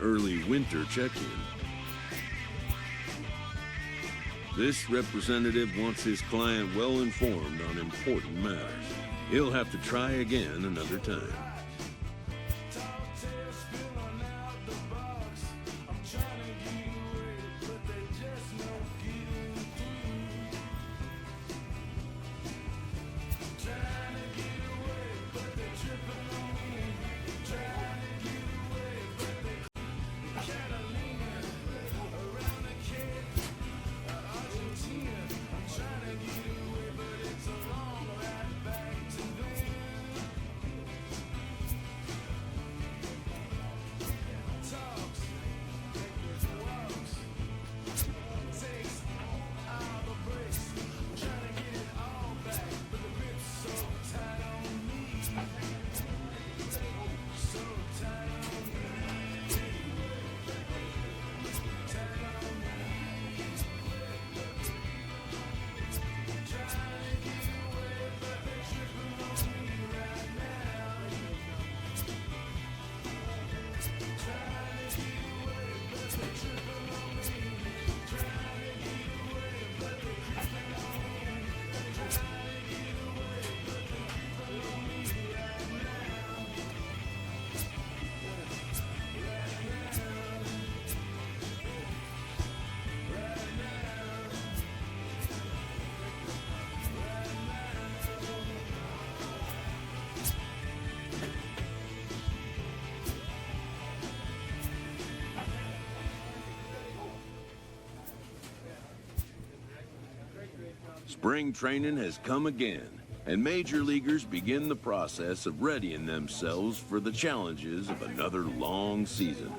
early winter check-in. This representative wants his client well informed on important matters. He'll have to try again another time. Spring training has come again, and major leaguers begin the process of readying themselves for the challenges of another long season.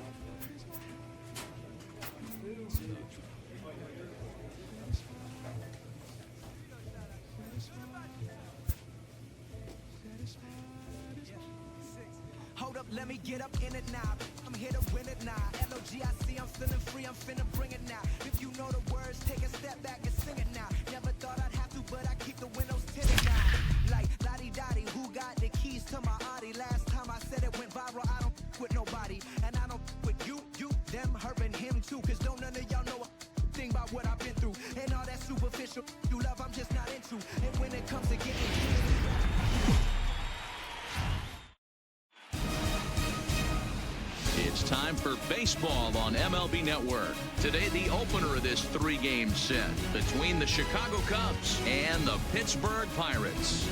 Hold up, let me get up in it now. I'm here to win it now. LOGIC, I'm feeling free, I'm finna bring it now. If you know the words, take a step back and sing it now. Never thought I'd have to, but I keep the windows tinted now. Like, lottie-dottie, who got the keys to my Audi? Last time I said it went viral, I don't with nobody. And I don't with you, them, her, and him too. Cause don't none of y'all know a thing about what I've been through. And all that superficial you love, I'm just not into. And when it comes to getting It's time for baseball on MLB Network. Today, the opener of this three-game set between the Chicago Cubs and the Pittsburgh Pirates.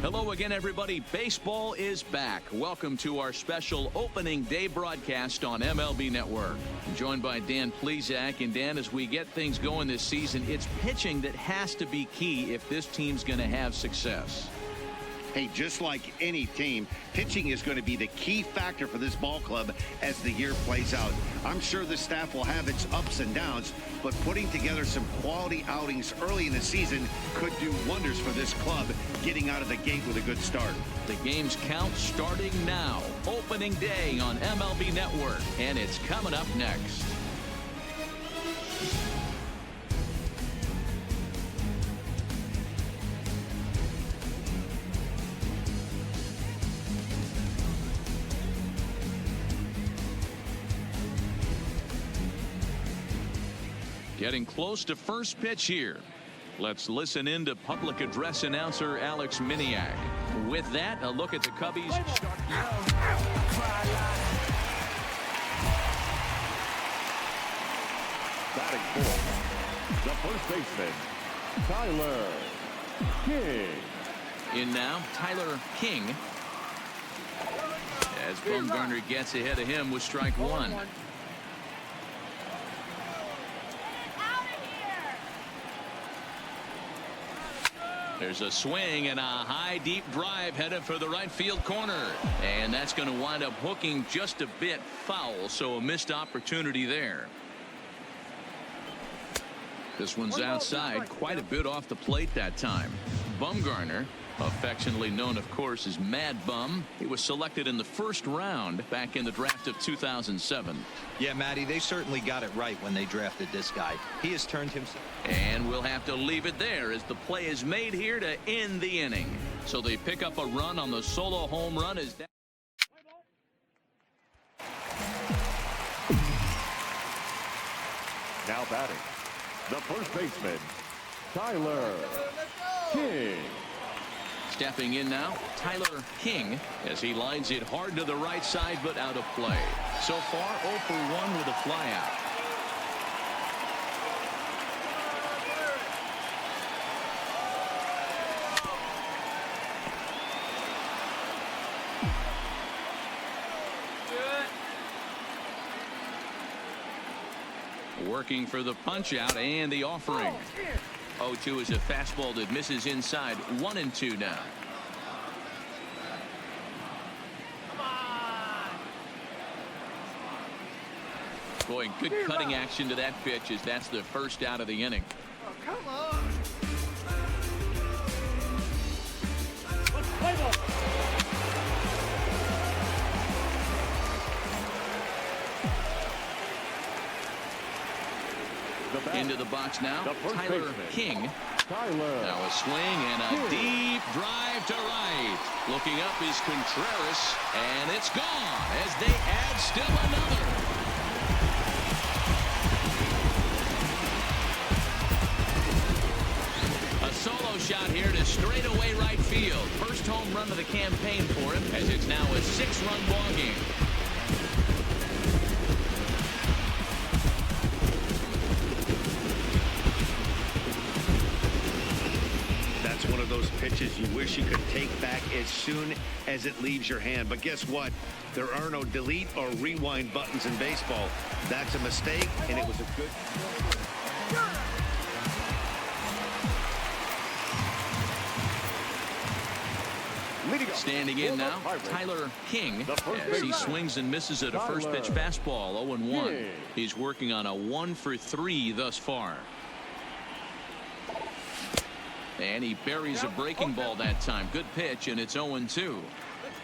Hello again, everybody. Baseball is back. Welcome to our special opening day broadcast on MLB Network. I'm joined by Dan Plesac. And Dan, as we get things going this season, it's pitching that has to be key if this team's going to have success. Hey, just like any team, pitching is going to be the key factor for this ball club as the year plays out. I'm sure the staff will have its ups and downs, but putting together some quality outings early in the season could do wonders for this club getting out of the gate with a good start. The game's count starting now. Opening day on MLB Network, and it's coming up next. Getting close to first pitch here. Let's listen in to public address announcer Alex Miniak. With that, a look at the Cubbies. Batting fourth, the first baseman, Tyler King. In now, Tyler King. As Bumgarner gets ahead of him with strike one. There's a swing and a high deep drive headed for the right field corner, and that's going to wind up hooking just a bit foul, so a missed opportunity there. This one's outside, quite a bit off the plate that time. Bumgarner Affectionately known, of course, as Mad Bum. He was selected in the first round back in the draft of 2007. Yeah, Matty, they certainly got it right when they drafted this guy. He has turned himself. And we'll have to leave it there as the play is made here to end the inning. So they pick up a run on the solo home run as that. Now batting, the first baseman, Tyler King. Stepping in now, Tyler King, as he lines it hard to the right side, but out of play. So far, 0 for 1 with a flyout. Working for the punch out and the offering. 0-2 is a fastball that misses inside. 1-2 now. Boy, good cutting action to that pitch as that's the first out of the inning. Oh, come on. Into the box now, Tyler King. Now a swing and a deep drive to right. Looking up is Contreras, and it's gone as they add still another. A solo shot here to straightaway right field. First home run of the campaign for him, as it's now a 6-run ball game. One of those pitches you wish you could take back as soon as it leaves your hand. But guess what? There are no delete or rewind buttons in baseball. That's a mistake, and it was a good... Standing in now, Tyler King, as he swings and misses at a first pitch fastball, 0-1. He's working on a 1 for 3 thus far. And he buries a breaking ball that time. Good pitch, and it's 0-2.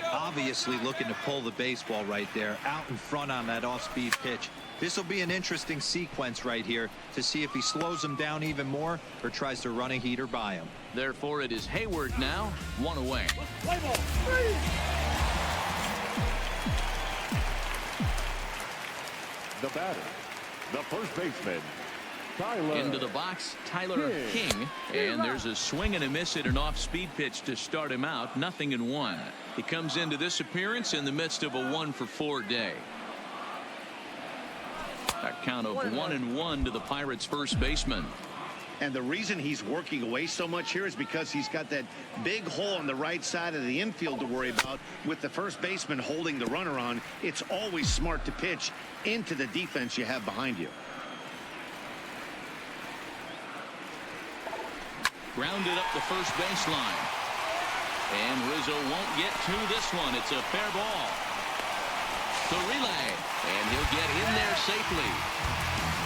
Obviously looking to pull the baseball right there, out in front on that off-speed pitch. This will be an interesting sequence right here to see if he slows him down even more or tries to run a heater by him. Therefore, it is Hayward now, 1 away. The batter, the first baseman, Tyler. Into the box, Tyler King. And there's a swing and a miss at an off-speed pitch to start him out. 0-1. He comes into this appearance in the midst of a 1 for 4 day. A count of 1-1 to the Pirates' first baseman. And the reason he's working away so much here is because he's got that big hole on the right side of the infield to worry about with the first baseman holding the runner on. It's always smart to pitch into the defense you have behind you. Grounded up the first baseline. And Rizzo won't get to this one. It's a fair ball. To relay. And he'll get in there safely.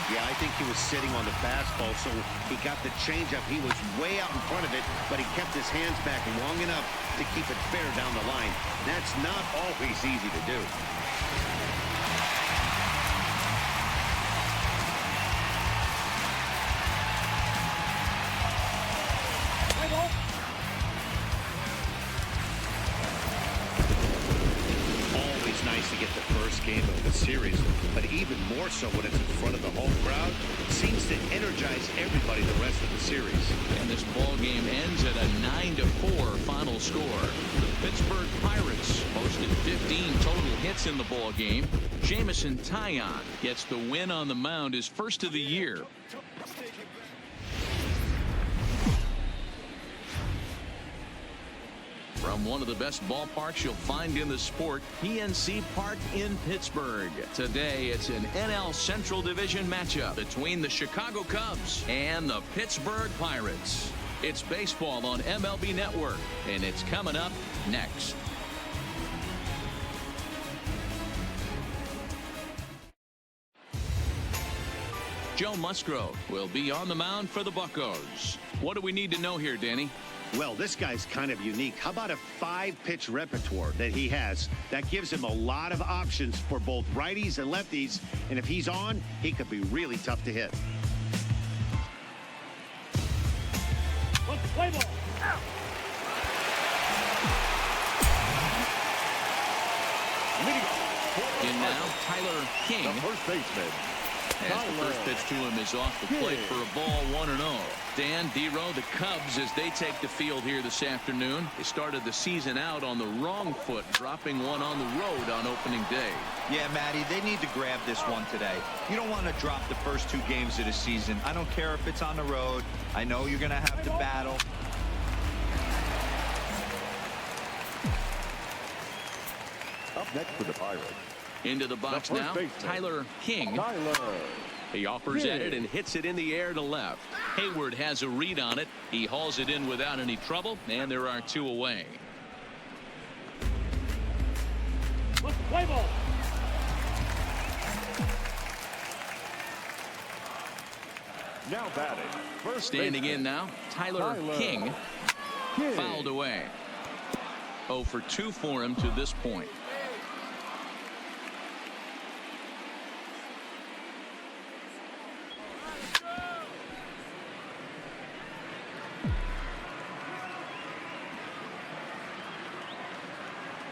Yeah, I think he was sitting on the fastball, so he got the changeup. He was way out in front of it, but he kept his hands back long enough to keep it fair down the line. That's not always easy to do. Nice to get the first game of the series, but even more so when it's in front of the home crowd. It seems to energize everybody the rest of the series. And this ball game ends at a 9-4 final score. The Pittsburgh Pirates posted 15 total hits in the ball game. Jamison Taillon gets the win on the mound, his first of the year. From one of the best ballparks you'll find in the sport, PNC Park in Pittsburgh. Today, it's an NL Central Division matchup between the Chicago Cubs and the Pittsburgh Pirates. It's baseball on MLB Network, and it's coming up next. Joe Musgrove will be on the mound for the Buccos. What do we need to know here, Danny? Well, this guy's kind of unique. How about a 5-pitch repertoire that he has? That gives him a lot of options for both righties and lefties. And if he's on, he could be really tough to hit. Play ball. In now, Tyler King. The first baseman. As the first pitch to him is off the plate for a ball 1-0. Dan, D-Row, the Cubs, as they take the field here this afternoon. They started the season out on the wrong foot, dropping one on the road on opening day. Yeah, Matty, they need to grab this one today. You don't want to drop the first 2 games of the season. I don't care if it's on the road. I know you're going to have to battle. Up next for the Pirates. Into the box now, Tyler King. He offers at it and hits it in the air to left. Hayward has a read on it. He hauls it in without any trouble, and there are 2 away. Play ball. Now batting. First Standing baseman. in now, Tyler King. Fouled away. 0 for 2 for him to this point.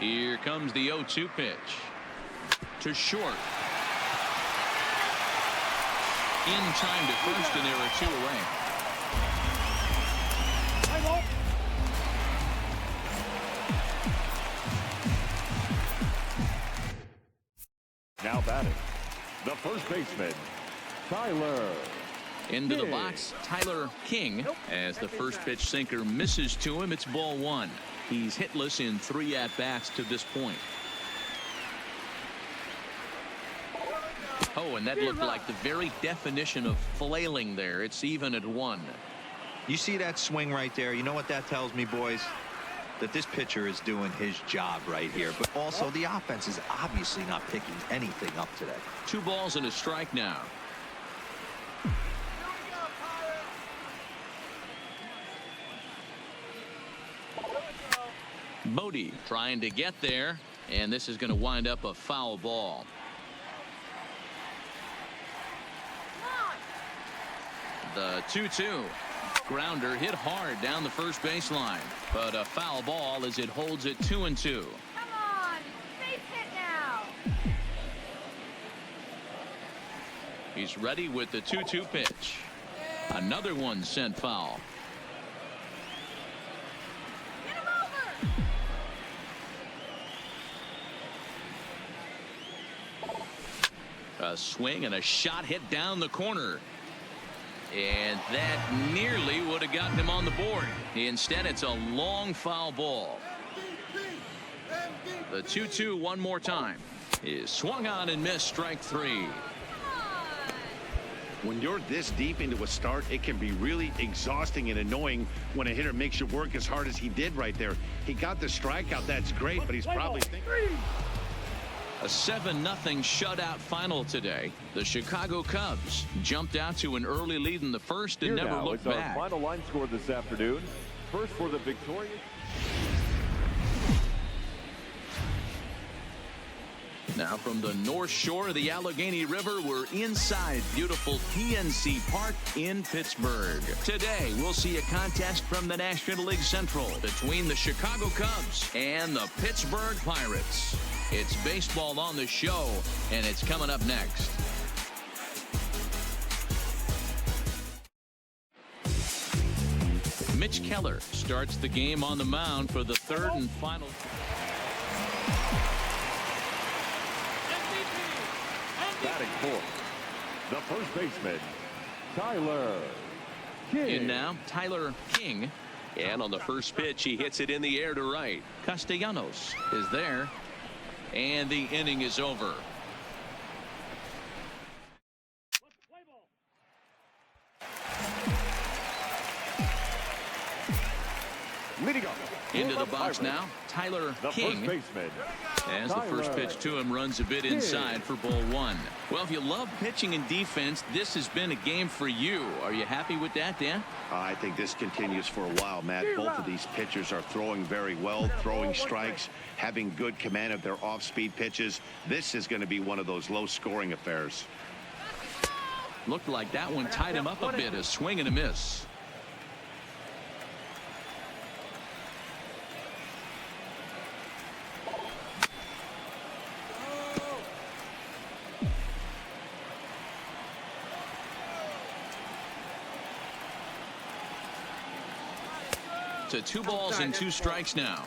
Here comes the 0-2 pitch. To short. In time to first, and there are 2 away. Now batting. The first baseman, Tyler. Into the box, Tyler King. As the first pitch sinker misses to him, it's ball 1. He's hitless in 3 at-bats to this point. Oh, and that looked like the very definition of flailing there. It's even at 1. You see that swing right there? You know what that tells me, boys? That this pitcher is doing his job right here. But also, the offense is obviously not picking anything up today. 2 balls and a strike now. Bodie trying to get there, and this is going to wind up a foul ball. The 2-2 grounder hit hard down the first baseline, but a foul ball as it holds it 2-2. Come on, base hit now. He's ready with the 2-2 pitch. Another one sent foul. Get him over. A swing and a shot hit down the corner. And that nearly would have gotten him on the board. Instead, it's a long foul ball. The 2-2 one more time is swung on and missed, strike 3. When you're this deep into a start, it can be really exhausting and annoying when a hitter makes you work as hard as he did right there. He got the strikeout. That's great, but he's probably thinking. A 7-0 shutout final today. The Chicago Cubs jumped out to an early lead in the first and Here never now looked is back. our final line score this afternoon. First for the victorious. Now from the north shore of the Allegheny River, we're inside beautiful PNC Park in Pittsburgh. Today, we'll see a contest from the National League Central between the Chicago Cubs and the Pittsburgh Pirates. It's baseball on the show, and it's coming up next. Mitch Keller starts the game on the mound for the 3rd and final. Batting fourth, the first baseman, Tyler King. In now, Tyler King. And on the first pitch, he hits it in the air to right. Castellanos is there. And the inning is over. Into the box now, Tyler King. As the first pitch to him runs a bit inside for ball one. Well, if you love pitching and defense, this has been a game for you. Are you happy with that, Dan? I think this continues for a while, Matt. Both of these pitchers are throwing very well, throwing strikes, having good command of their off-speed pitches. This is going to be one of those low-scoring affairs. Looked like that one tied him up a bit. A swing and a miss. To 2 balls and 2 strikes now.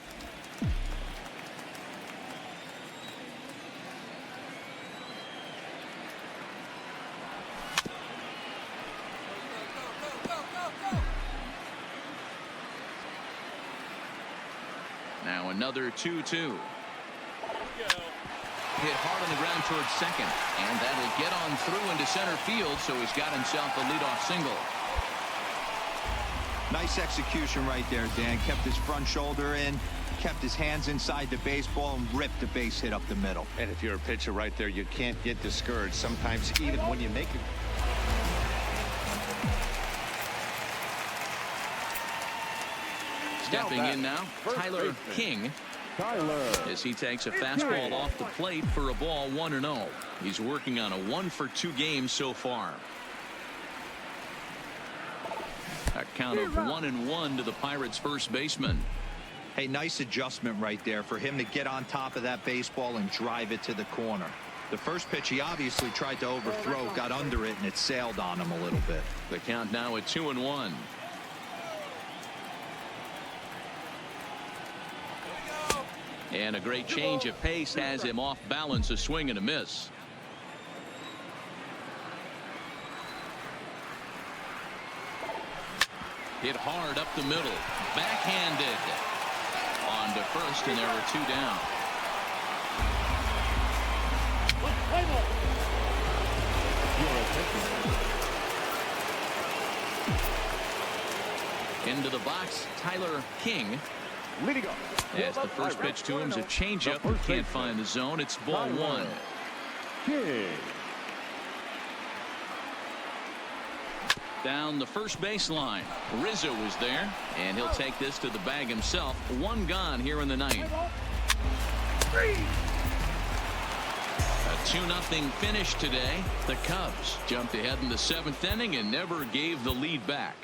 Now another 2-2. Hit hard on the ground towards second, and that'll get on through into center field, so he's got himself a leadoff single. Nice execution right there, Dan. Kept his front shoulder in, kept his hands inside the baseball, and ripped a base hit up the middle. And if you're a pitcher right there, you can't get discouraged. Sometimes even when you make it. Stepping in now, Tyler King. As he takes a fastball off the plate for a ball 1-0. He's working on a 1-for-2 game so far. A count of 1-1 to the Pirates' first baseman. Hey, nice adjustment right there for him to get on top of that baseball and drive it to the corner. The first pitch he obviously tried to overthrow, got under it, and it sailed on him a little bit. The count now at 2-1. And a great change of pace has him off balance, a swing and a miss. Hit hard up the middle, backhanded on to first, and there are 2 down. Into the box, Tyler King. As the first pitch to him is a changeup, he can't find the zone. It's ball 1. Down the first baseline, Rizzo was there, and he'll take this to the bag himself. 1 gone here in the 9th. A 2-0 finish today. The Cubs jumped ahead in the 7th inning and never gave the lead back.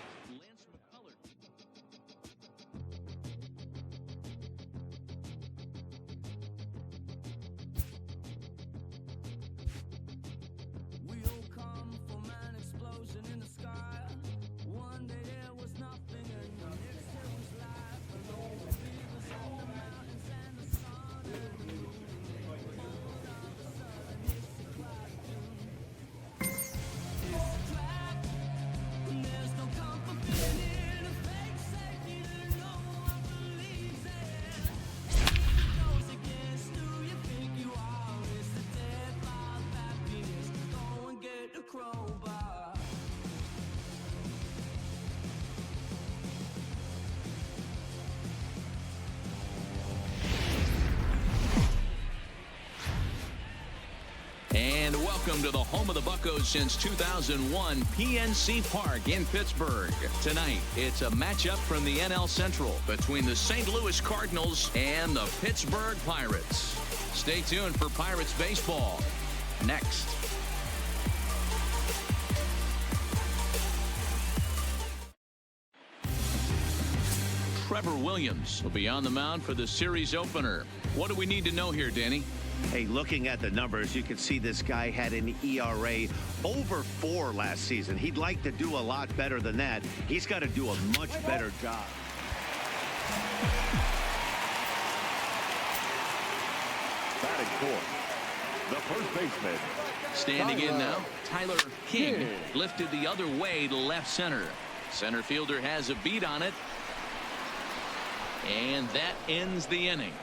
And welcome to the home of the Buccos since 2001, PNC Park in Pittsburgh. Tonight, it's a matchup from the NL Central between the St. Louis Cardinals and the Pittsburgh Pirates. Stay tuned for Pirates baseball next. Trevor Williams will be on the mound for the series opener. What do we need to know here, Danny? Hey, looking at the numbers, you can see this guy had an ERA over 4 last season. He'd like to do a lot better than that. He's got to do a much better job. Batting fourth, the first baseman. Standing in now, Tyler King lifted the other way to left center. Center fielder has a beat on it. And that ends the inning.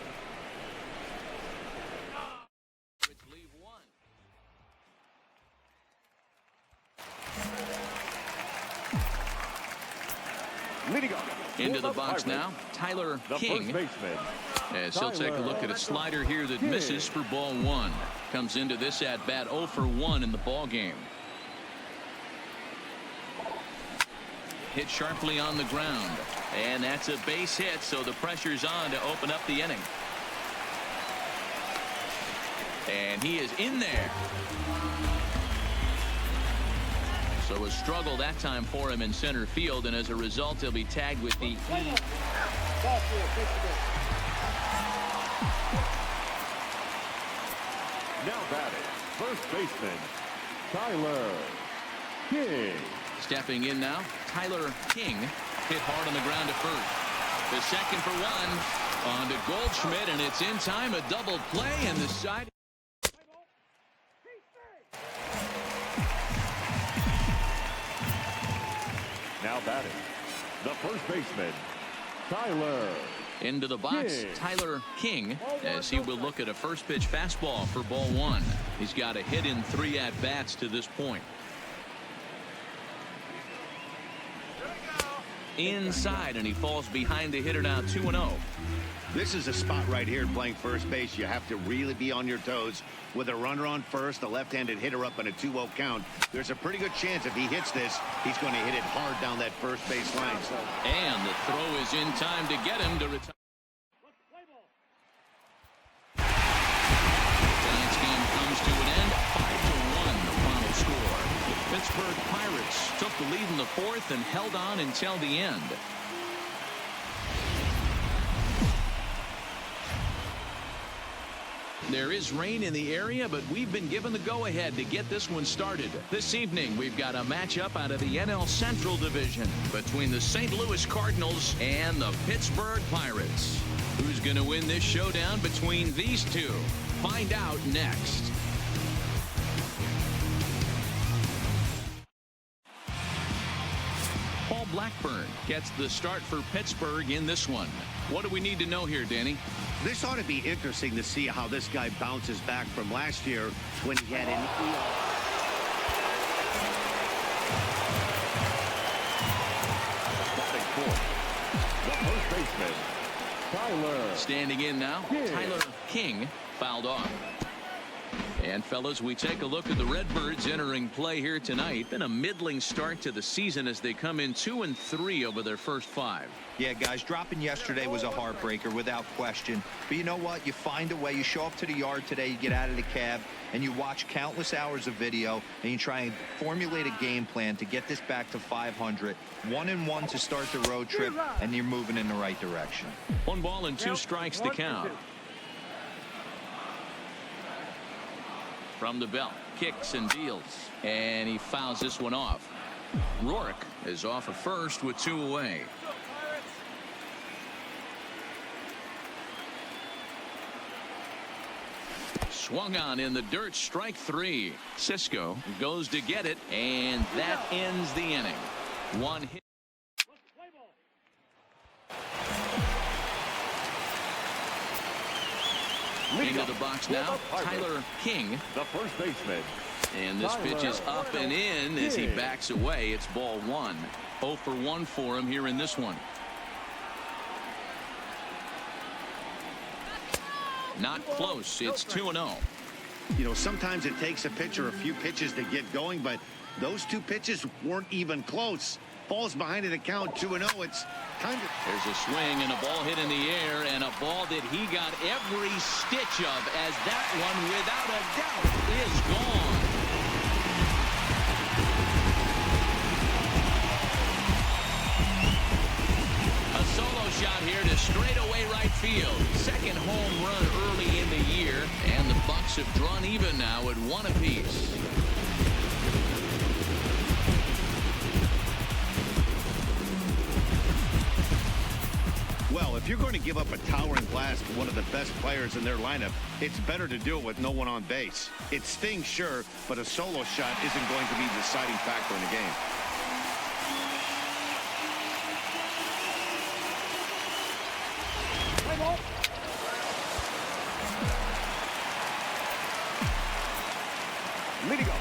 Leading off Into the box now, Tyler King. As he'll take a look at a slider here that misses for ball one. Comes into this at bat 0 for 1 in the ball game. Hit sharply on the ground, and that's a base hit, so the pressure's on to open up the inning. And he is in there. So a struggle that time for him in center field, and as a result he'll be tagged with the Now batting, first baseman, Tyler King. Stepping in now, Tyler King. Hit hard on the ground to first. The second for one. On to Goldschmidt, and it's in time. A double play, and the side. Now batting, the first baseman, Tyler. Into the box, King. Tyler King, as he will look at a first pitch fastball for ball one. He's got a hit in 3 at-bats to this point. Inside, and he falls behind the hitter now 2-0. This is a spot right here playing first base. You have to really be on your toes. With a runner on first, a left-handed hitter up in a 2-0 count, there's a pretty good chance if he hits this, he's going to hit it hard down that first base line. And the throw is in time to get him to retire. Tonight's game comes to an end, 5-1 the final score. The Pittsburgh Pirates took the lead in the 4th and held on until the end. There is rain in the area, but we've been given the go-ahead to get this one started. This evening, we've got a matchup out of the NL Central Division between the St. Louis Cardinals and the Pittsburgh Pirates. Who's going to win this showdown between these two? Find out next. Paul Blackburn gets the start for Pittsburgh in this one. What do we need to know here, Danny? This ought to be interesting to see how this guy bounces back from last year when he had an Batting fourth, the first baseman, Tyler. Standing in now, King. Tyler King fouled off. And fellas, we take a look at the Redbirds entering play here tonight. Been a middling start to the season as they come in 2-3 over their first 5. Yeah, guys, dropping yesterday was a heartbreaker without question. But you know what? You find a way. You show up to the yard today, you get out of the cab, and you watch countless hours of video, and you try and formulate a game plan to get this back to 500. 1-1 to start the road trip, and you're moving in the right direction. 1 ball and 2 strikes to count. From the belt, kicks and deals, and he fouls this one off. Rourke is off at first with 2 away. Swung on in the dirt, strike 3. Cisco goes to get it, and that ends the inning. 1 hit. Into the box now, Tyler King. The first baseman. And this pitch is up and in as he backs away. It's ball 1. 0 for 1 for him here in this one. Not close. It's 2-0. You know, sometimes it takes a pitcher a few pitches to get going, but those 2 pitches weren't even close. Falls behind in the count 2-0. It's kind of... There's a swing and a ball hit in the air, and a ball that he got every stitch of, as that one, without a doubt, is gone. A solo shot here to straightaway right field. Second home run early in the year, and the Bucks have drawn even now at 1 apiece. Well, if you're going to give up a towering blast to one of the best players in their lineup, it's better to do it with no one on base. It stings, sure, but a solo shot isn't going to be the deciding factor in the game. Leading up,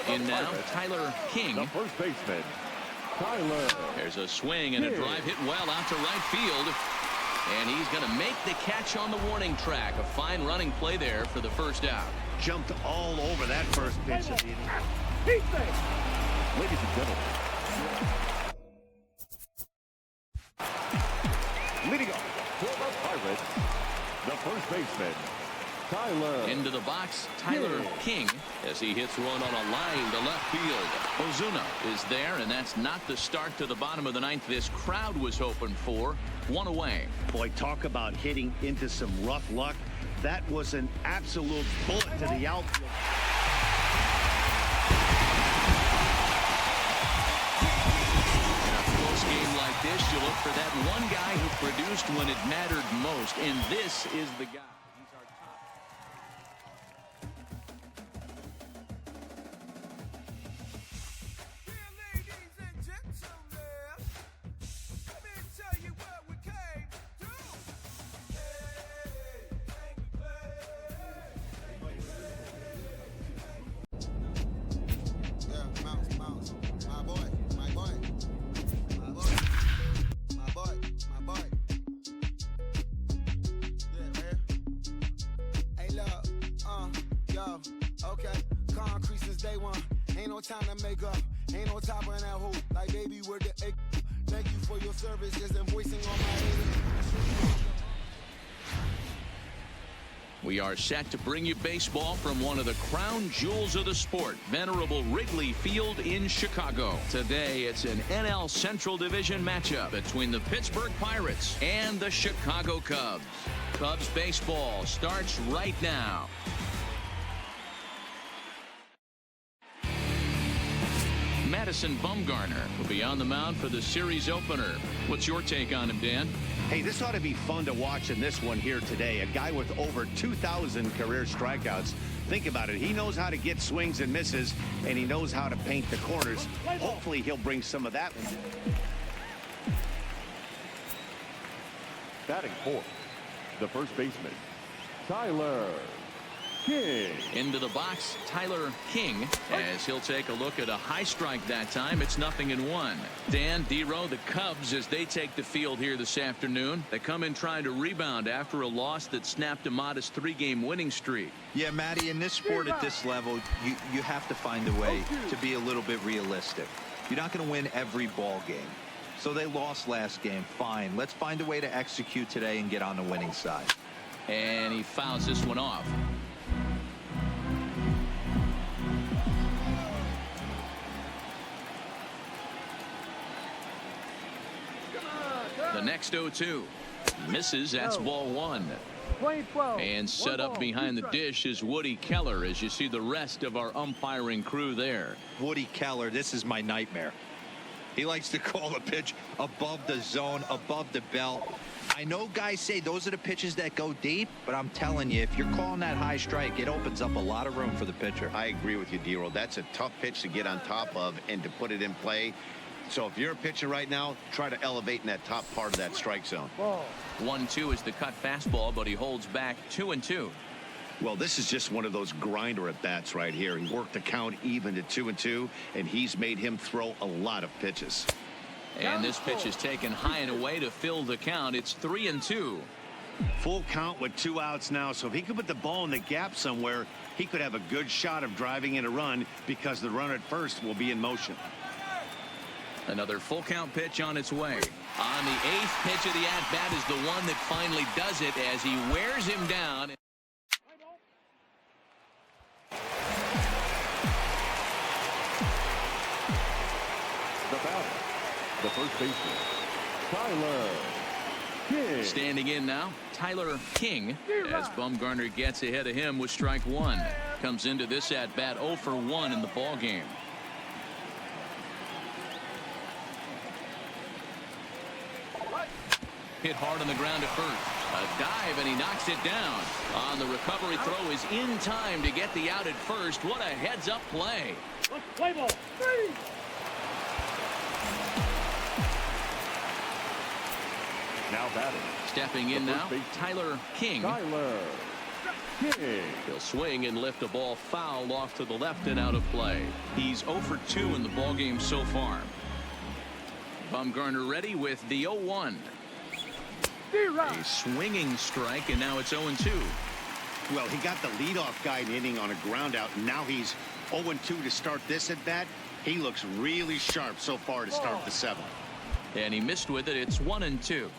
In now, Tyler King. the first baseman, Tyler. There's a swing and a drive hit well out to right field. And he's going to make the catch on the warning track. A fine running play there for the first out. Jumped all over that first pitch of the inning. Ladies and gentlemen, leading off for the Pirates, the first baseman, Tyler. Into the box, Tyler King, as he hits one on a line to left field. Ozuna is there, and that's not the start to the bottom of the ninth this crowd was hoping for. One away. Boy, talk about hitting into some rough luck. That was an absolute bullet to the outfield. In a close game like this, you look for that one guy who produced when it mattered most, and this is the guy. He's our top. Day one, ain't no time to make up, ain't no top on that hoop, like baby where the egg. Thank you for your service, just voicing on my head. We are set to bring you baseball from one of the crown jewels of the sport, venerable Wrigley Field in Chicago. Today, it's an NL Central Division matchup between the Pittsburgh Pirates and the Chicago Cubs. Cubs baseball starts right now. Madison Bumgarner will be on the mound for the series opener. What's your take on him, Dan? Hey, this ought to be fun to watch in this one here today. A guy with over 2,000 career strikeouts. Think about it. He knows how to get swings and misses, and he knows how to paint the corners. Hopefully, he'll bring some of that. Batting fourth, the first baseman, Tyler King. Into the box, Tyler King, as he'll take a look at a high strike that time. It's 0-1. Dan, D-Row, the Cubs, as they take the field here this afternoon. They come in trying to rebound after a loss that snapped a modest 3-game winning streak. Yeah, Matty, in this sport at this level, you have to find a way to be a little bit realistic. You're not going to win every ball game. So they lost last game. Fine. Let's find a way to execute today and get on the winning side. And he fouls this one off. The next 0-2 misses. That's ball one. And set up behind the dish is Woody Keller, as you see the rest of our umpiring crew there. Woody Keller, this is my nightmare. He likes to call the pitch above the zone, above the belt. I know guys say those are the pitches that go deep, but I'm telling you, if you're calling that high strike, it opens up a lot of room for the pitcher. I agree with you, D-Roll. That's a tough pitch to get on top of and to put it in play. So if you're a pitcher right now, try to elevate in that top part of that strike zone. 1-2 is the cut fastball, but he holds back 2-2. Well, this is just one of those grinder at bats right here. He worked the count even to 2-2, and he's made him throw a lot of pitches. And this pitch is taken high and away to fill the count. It's 3-2. Full count with 2 outs now, so if he could put the ball in the gap somewhere, he could have a good shot of driving in a run because the runner at first will be in motion. Another full count pitch on its way. On the 8th pitch of the at-bat is the one that finally does it as he wears him down. The batter, the first baseman, Tyler King. Standing in now, Tyler King, as Bumgarner gets ahead of him with strike one. Comes into this at-bat 0 for 1 in the ball game. Hit hard on the ground at first. A dive, and he knocks it down. On the recovery throw is in time to get the out at first. What a heads-up play. Play ball. Now batting. Stepping in now, Tyler King. Tyler King. He'll swing and lift a ball foul off to the left and out of play. He's 0 for 2 in the ball game so far. Bumgarner ready with the 0-1. A swinging strike, and now it's 0-2. Well, he got the leadoff guy inning on a ground out, and now he's 0-2 to start this at bat. He looks really sharp so far to start the 7th. And he missed with it. It's 1-2.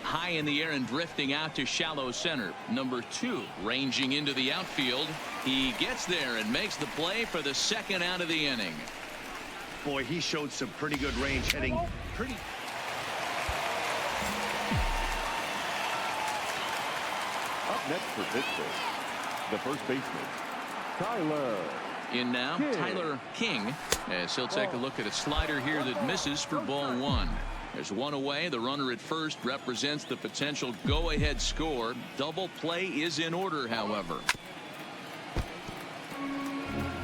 High in the air and drifting out to shallow center. Number 2 ranging into the outfield. He gets there and makes the play for the 2nd out of the inning. Boy, he showed some pretty good range heading pretty. Up next for Pittsburgh, the first baseman, Tyler. In now, King. Tyler King, as he'll take a look at a slider here that misses for ball 1. There's one away. The runner at first represents the potential go-ahead score. Double play is in order, however.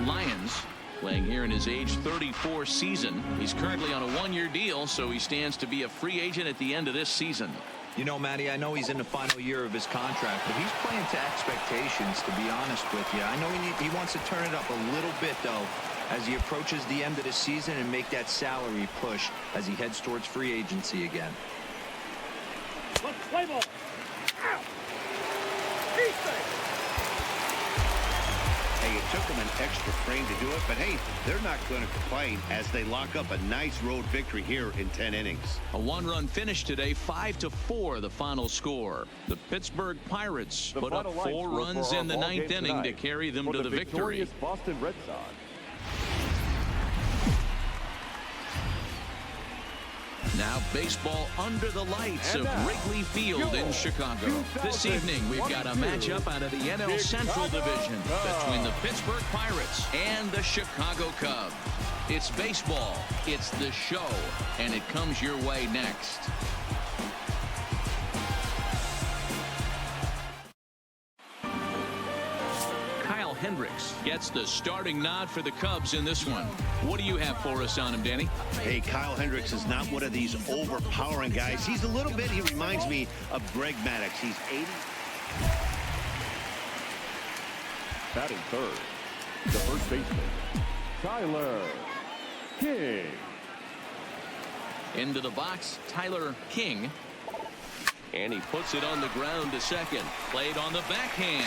Lyons playing here in his age 34 season. He's currently on a 1-year deal, so he stands to be a free agent at the end of this season. You know, Matty, I know he's in the final year of his contract, but he's playing to expectations, to be honest with you. I know he wants to turn it up a little bit, though, as he approaches the end of the season and make that salary push as he heads towards free agency again. Play ball. Hey, it took them an extra frame to do it, but hey, they're not going to complain as they lock up a nice road victory here in 10 innings. A 1-run finish today, 5-4 the final score. The Pittsburgh Pirates put up 4 runs in the 9th inning to carry them to the victory. Boston Red Sox. Now baseball under the lights of Wrigley Field in Chicago. This evening we've got a matchup out of the NL Central Division between the Pittsburgh Pirates and the Chicago Cubs. It's baseball, it's the show, and it comes your way next. Hendricks gets the starting nod for the Cubs in this one. What do you have for us on him, Danny? Hey, Kyle Hendricks is not one of these overpowering guys. He's a little bit, he reminds me of Greg Maddux. He's 80. Batting third, the first baseman, Tyler King. Into the box, Tyler King. And he puts it on the ground to second. Played on the backhand.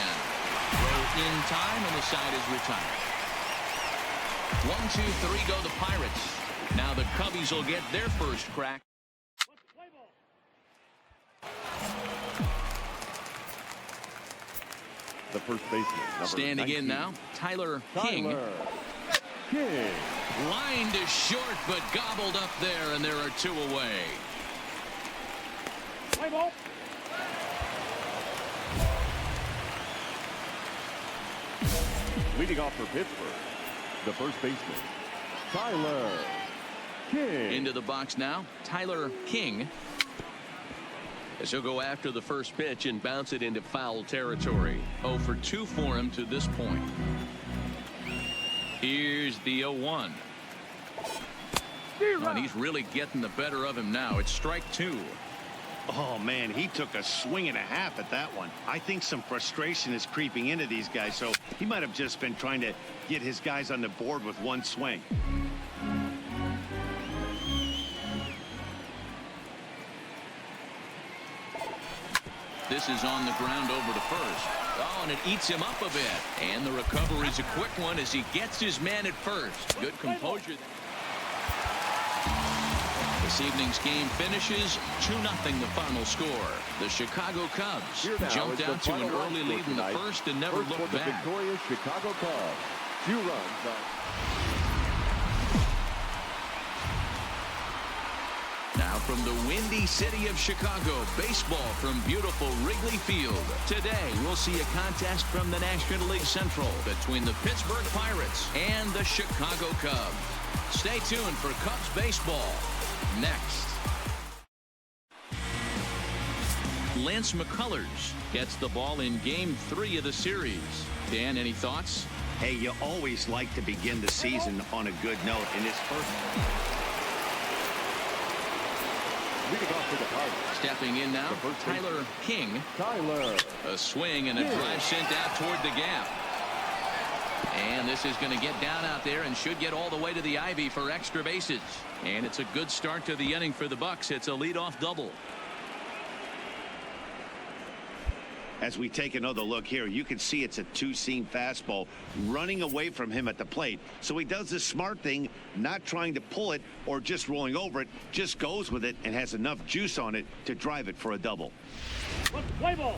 Throw in time, and the side is retired. 1-2-3 go the Pirates. Now the Cubbies will get their first crack. The first baseman, standing 19, in now, Tyler King. King. Line to short, but gobbled up there, and there are 2 away. Play ball. Leading off for Pittsburgh, the first baseman, Tyler King. Into the box now, Tyler King. As he'll go after the first pitch and bounce it into foul territory. 0 for 2 for him to this point. Here's the 0-1. And he's really getting the better of him now. It's strike 2. Oh, man, he took a swing and a half at that one. I think some frustration is creeping into these guys, so he might have just been trying to get his guys on the board with one swing. This is on the ground over to first. Oh, and it eats him up a bit. And the recovery's a quick one as he gets his man at first. Good composure. This evening's game finishes 2-0 the final score. The Chicago Cubs jumped out to an early lead in the first and never looked back. The victorious Chicago Cubs. 2 runs. Now from the windy city of Chicago, baseball from beautiful Wrigley Field. Today we'll see a contest from the National League Central between the Pittsburgh Pirates and the Chicago Cubs. Stay tuned for Cubs baseball next. Lance McCullers gets the ball in Game 3 of the series. Dan, any thoughts? Hey, you always like to begin the season on a good note. In his first... Leading off for the Pirates. Stepping in now, Tyler King. Tyler. A swing and a drive sent out toward the gap. And this is going to get down out there and should get all the way to the ivy for extra bases. And it's a good start to the inning for the Bucks. It's a leadoff double. As we take another look here, you can see it's a two-seam fastball running away from him at the plate. So he does the smart thing, not trying to pull it or just rolling over it, just goes with it and has enough juice on it to drive it for a double. Play ball.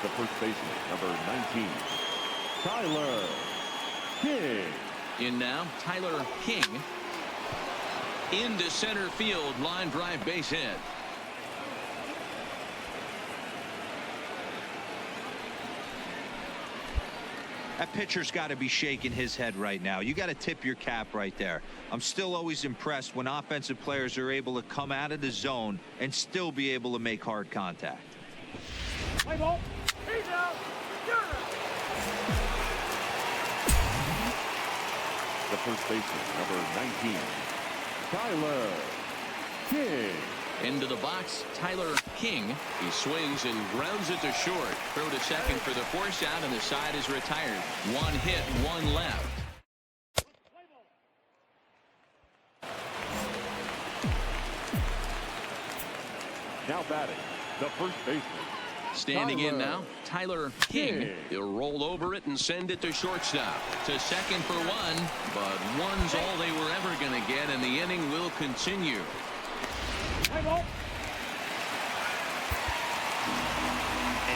The first baseman, number 19, Tyler King. In now, Tyler King. Into center field, line drive base hit. That pitcher's got to be shaking his head right now. You got to tip your cap right there. I'm still always impressed when offensive players are able to come out of the zone and still be able to make hard contact. Play ball. He's out. You're out. The first baseman, number 19, Tyler King. Into the box, Tyler King. He swings and grounds it to short. Throw to second for the force out, and the side is retired. One hit, one left. Now batting, the first baseman. Standing in Tyler now, Tyler King. King. He'll roll over it and send it to shortstop. To second for one, but one's all they were ever going to get, and the inning will continue. And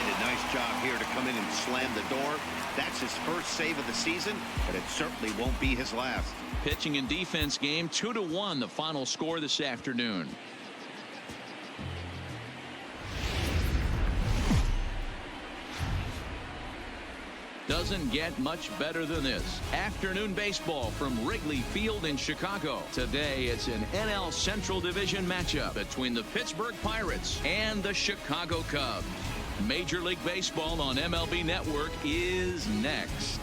a nice job here to come in and slam the door. That's his first save of the season, but it certainly won't be his last. Pitching and defense game, 2-1, the final score this afternoon. Doesn't get much better than this. Afternoon baseball from Wrigley Field in Chicago. Today, it's an NL Central Division matchup between the Pittsburgh Pirates and the Chicago Cubs. Major League Baseball on MLB Network is next.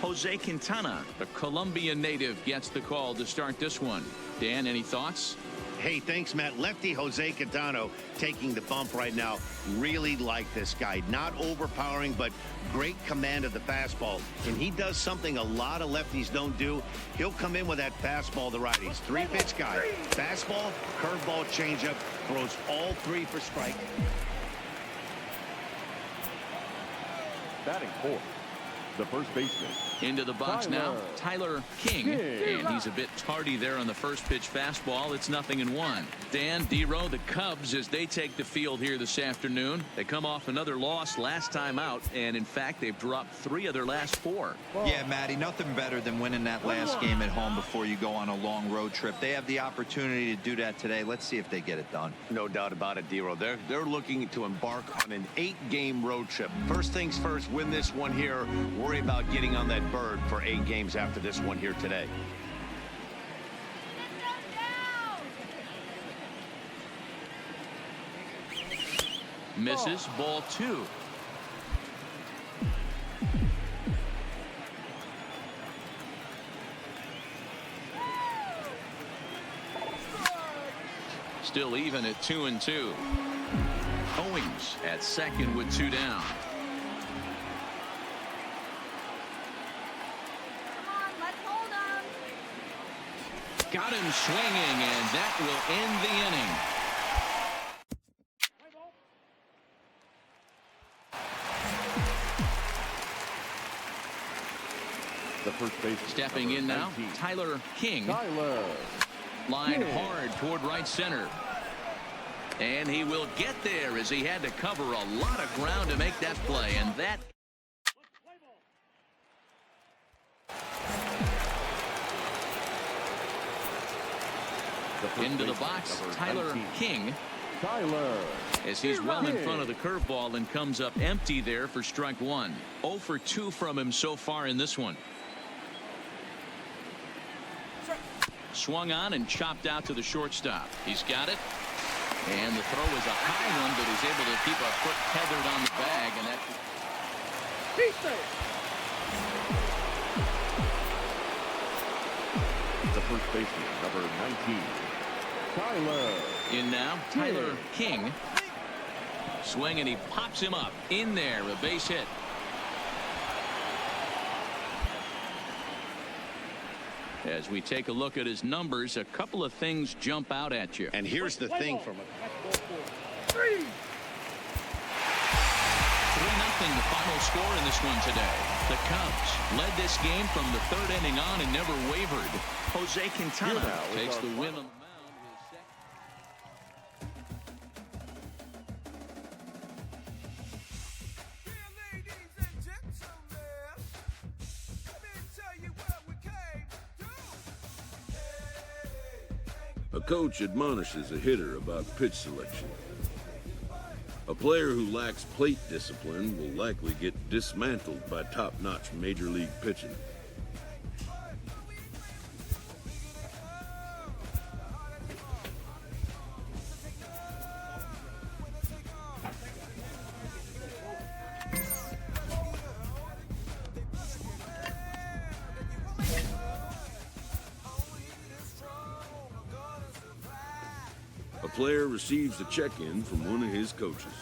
Jose Quintana, the Colombian native, gets the call to start this one. Dan, any thoughts? Hey, thanks, Matt. Lefty Jose Quintana taking the bump right now. Really like this guy. Not overpowering, but great command of the fastball. And he does something a lot of lefties don't do. He'll come in with that fastball to righties. Three-pitch guy. Fastball, curveball, changeup. Throws all three for strike. Batting fourth, the first baseman. Into the box now, Tyler King. And he's a bit tardy there on the first pitch fastball. It's 0-1. Dan, D-Row, the Cubs, as they take the field here this afternoon. They come off another loss last time out, and in fact, they've dropped 3 of their last 4. Yeah, Matty, nothing better than winning that last game at home before you go on a long road trip. They have the opportunity to do that today. Let's see if they get it done. No doubt about it, D-Row. They're looking to embark on an 8-game road trip. First things first, win this one here. Worry about getting on that bird for 8 games after this one here today. Misses, ball 2. Still even at 2-2. Owings at second with 2 down. Got him swinging, and that will end the inning. The first baseman. Stepping in now, 19, Tyler King. Tyler Line King. hard toward right center. And he will get there as he had to cover a lot of ground to make that play, and that into the box, Tyler 19, King. Tyler As he's well in King. front of the curveball and comes up empty there for strike 1. 0 for 2 from him so far in this one. Swung on and chopped out to the shortstop. He's got it. And the throw is a high one, but he's able to keep a foot tethered on the bag, and that the first baseman, number 19, Tyler. In now, Tyler King. Swing, and he pops him up. In there, a base hit. As we take a look at his numbers, a couple of things jump out at you. And here's the thing from it. 3-0 the final score in this one today. The Cubs led this game from the third inning on and never wavered. Jose Quintana takes the win on the mound. A coach admonishes a hitter about pitch selection. A player who lacks plate discipline will likely get dismantled by top-notch major league pitching. A player receives a check-in from one of his coaches.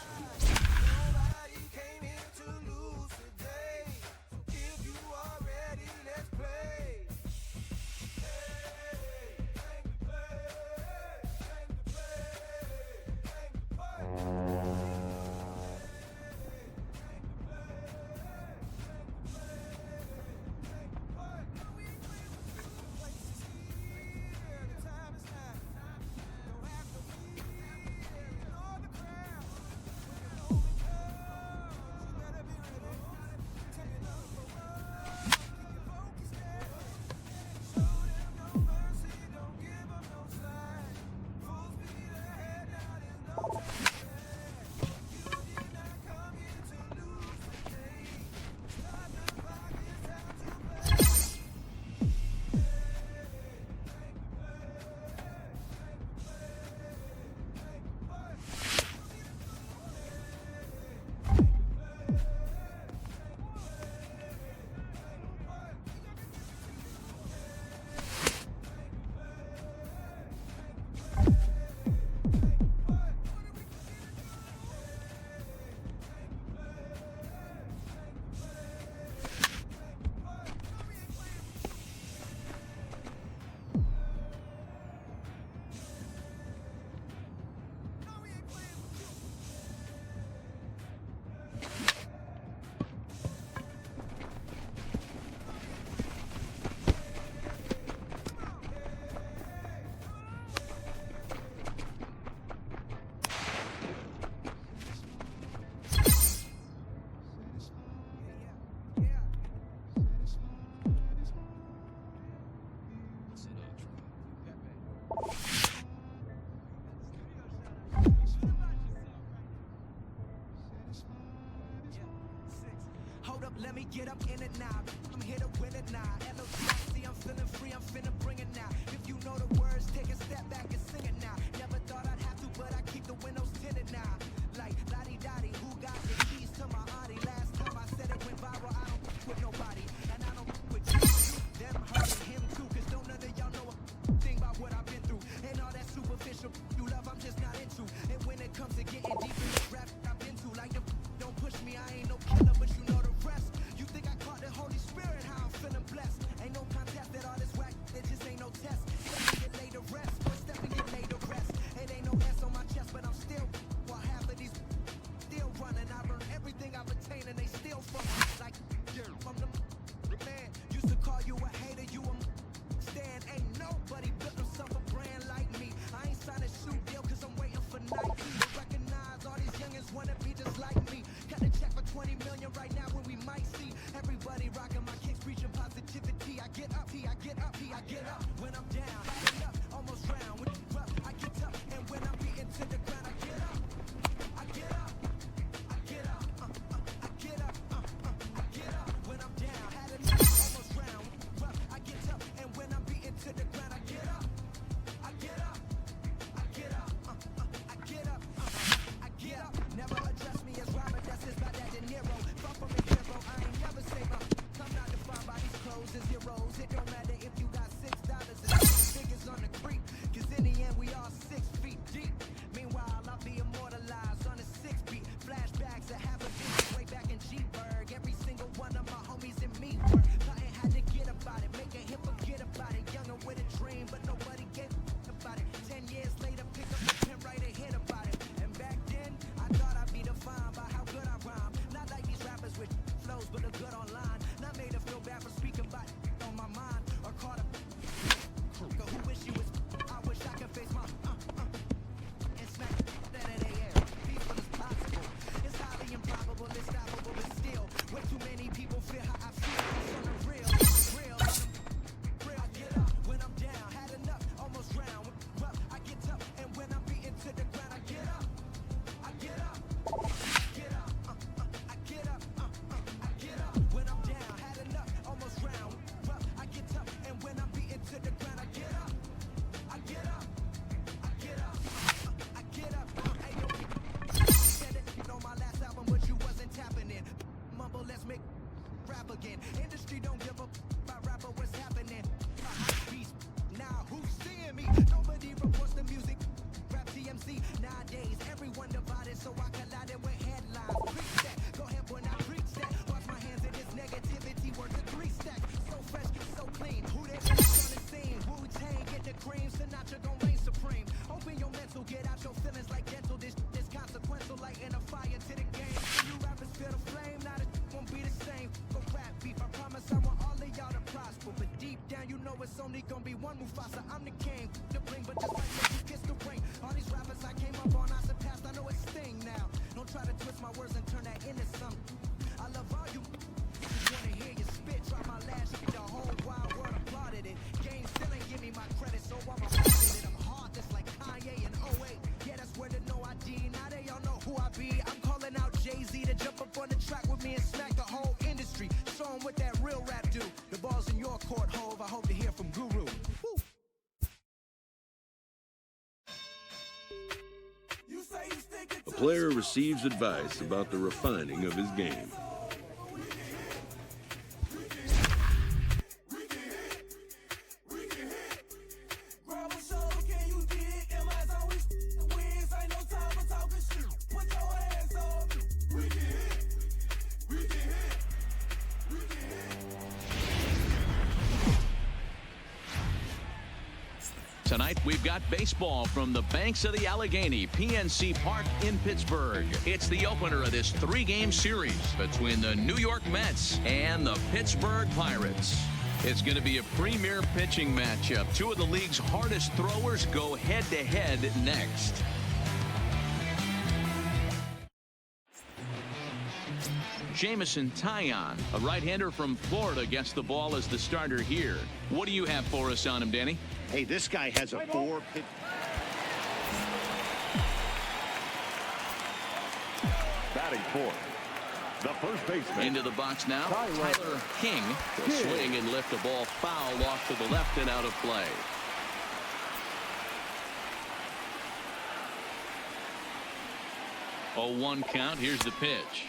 Let me get up in it now. I'm here to win it now. LOC, I'm feeling free, I'm finna bring it now. If you know the words, take a step back and sing it now. Never thought I'd have to, but I keep the windows tinted now. Like, lottie-dottie, who got the keys to my Audi? Last time I said it went viral, I don't with nobody. And I don't with you. Them hurting him too, cause don't none of y'all know a thing about what I've been through. And all that superficial you love, I'm just not into. And when it comes to getting deep in this rap I've been to, like the don't push me, I ain't no killer, but you know the rest. You think I caught the Holy Spirit, how I'm feeling blessed. Ain't no contest that all this whack, it just ain't no test. Step and get laid to rest, but step and get laid to rest. It ain't no S on my chest, but I'm still, while half of these still running. I learned everything I've attained and they still from me. Like, I'm the man, used to call you a hater, you a stand. Ain't nobody built himself a brand like me. I ain't signed a shoe deal cause I'm waiting for Nike. They recognize all these youngins wanna be just like me. Got a check for 20 million right now when we might see everybody rocking my kicks, preaching positivity. I get up, I get up, I get up when I'm down. I get up, almost round when you rough. I get up, and when I'm beaten to the ground, I get up, I get up, I get up, I get up, I get up when I'm down. Had enough, almost round when you rough. I get up, and when I'm beaten to the ground, I get up, I get up, I get up, I get up, I get up. Never address me as Robert, that's his bad De Niro. Far from a hero, I ain't never say my. I'm not defined by these clothes and zeros. It don't matter if you got $6 only gonna be one Mufasa. I'm the king, the bling, but just like when you kiss the ring. All these rappers I came up on, I surpassed. I know it's Sting now. Don't try to twist my words and turn that into something. I love all you. Wanna hear you spit? Try my last shit. The whole wild world applauded it. Game still ain't give me my credit, so I'm applauding it. I'm hard, just like Kanye in 08. Yeah, that's where the no ID. Now they all know who I be. I'm calling out Jay-Z to jump up on the track with me and smack the whole industry. Show 'em what that real rap do. The ball's in your court, Hove. I hope to hear from Guru. Woo. A player receives advice about the refining of his game. Tonight, we've got baseball from the banks of the Allegheny, PNC Park in Pittsburgh. It's the opener of this three-game series between the New York Mets and the Pittsburgh Pirates. It's going to be a premier pitching matchup. Two of the league's hardest throwers go head-to-head next. Jamison Taillon, a right-hander from Florida, gets the ball as the starter here. What do you have for us on him, Danny? Hey, this guy has a 4-pitch. Batting fourth, the first baseman. Into the box now, Tyler King will swing and lift the ball foul off to the left and out of play. Oh, 1 count. Here's the pitch.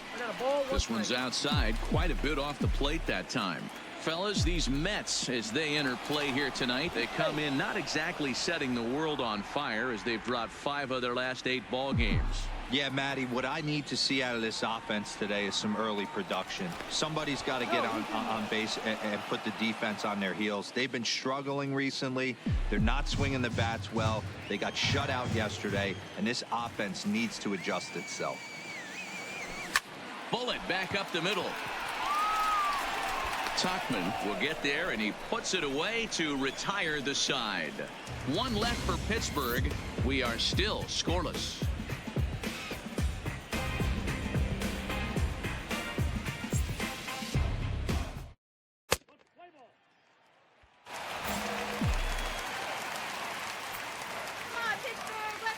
This one's outside, quite a bit off the plate that time. Fellas, these Mets, as they enter play here tonight, they come in not exactly setting the world on fire as they've dropped 5 of their last 8 ball games. Yeah, Matty, what I need to see out of this offense today is some early production. Somebody's got to get on base and put the defense on their heels. They've been struggling recently. They're not swinging the bats well. They got shut out yesterday, and this offense needs to adjust itself. Bullet back up the middle. Tuckman will get there, and he puts it away to retire the side. 1 left for Pittsburgh. We are still scoreless.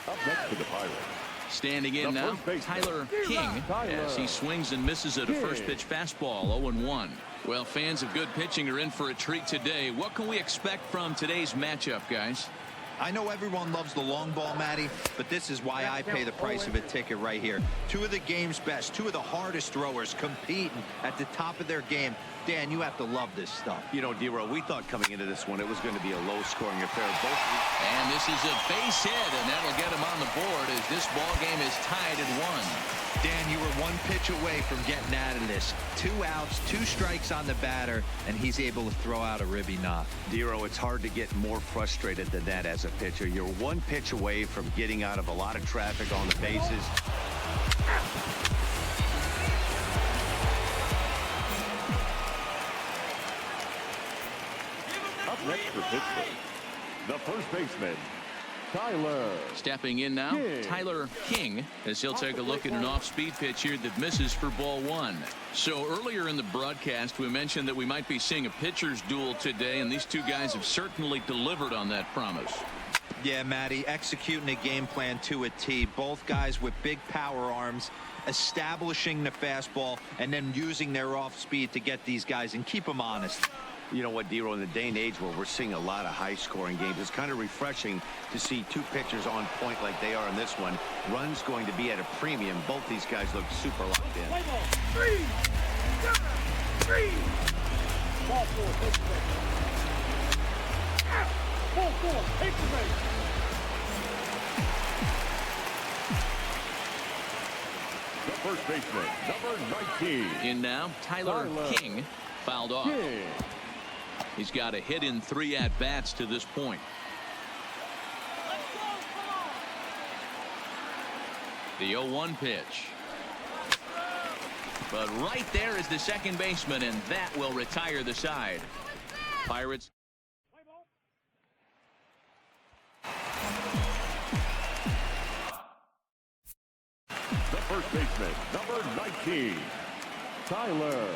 Up next to the Pirates. Standing in now, Tyler King, as he swings and misses at a first pitch fastball, 0-1. Well, fans of good pitching are in for a treat today. What can we expect from today's matchup, guys? I know everyone loves the long ball, Matty, but this is why I pay the price of a ticket right here. 2 of the game's best, 2 of the hardest throwers competing at the top of their game. Dan, you have to love this stuff. You know, D-Row, we thought coming into this one it was going to be a low-scoring affair. And this is a base hit, and that'll get him on the board as this ball game is tied at 1. Dan, you were 1 pitch away from getting out of this. 2 outs, 2 strikes on the batter, and he's able to throw out a ribby knot. D-Row, it's hard to get more frustrated than that as a pitcher. You're 1 pitch away from getting out of a lot of traffic on the bases. Up next for Pittsburgh, the first baseman, Tyler. Stepping in now, Tyler King, as he'll take a look at an off-speed pitch here that misses for ball 1. So earlier in the broadcast, we mentioned that we might be seeing a pitcher's duel today, and these 2 guys have certainly delivered on that promise. Yeah, Matty, executing a game plan to a T. Both guys with big power arms, establishing the fastball, and then using their off-speed to get these guys and keep them honest. You know what, D-Row, in the day and age where we're seeing a lot of high-scoring games, it's kind of refreshing to see 2 pitchers on point like they are in this one. Runs going to be at a premium. Both these guys look super locked in. 3, 3. Ball 4, take the base. Ball 4, take the base. The first baseman, number 19. In now, Tyler King, fouled off. He's got a hit in 3 at-bats to this point. The 0-1 pitch. But right there is the second baseman, and that will retire the side. Pirates. The first baseman, number 19, Tyler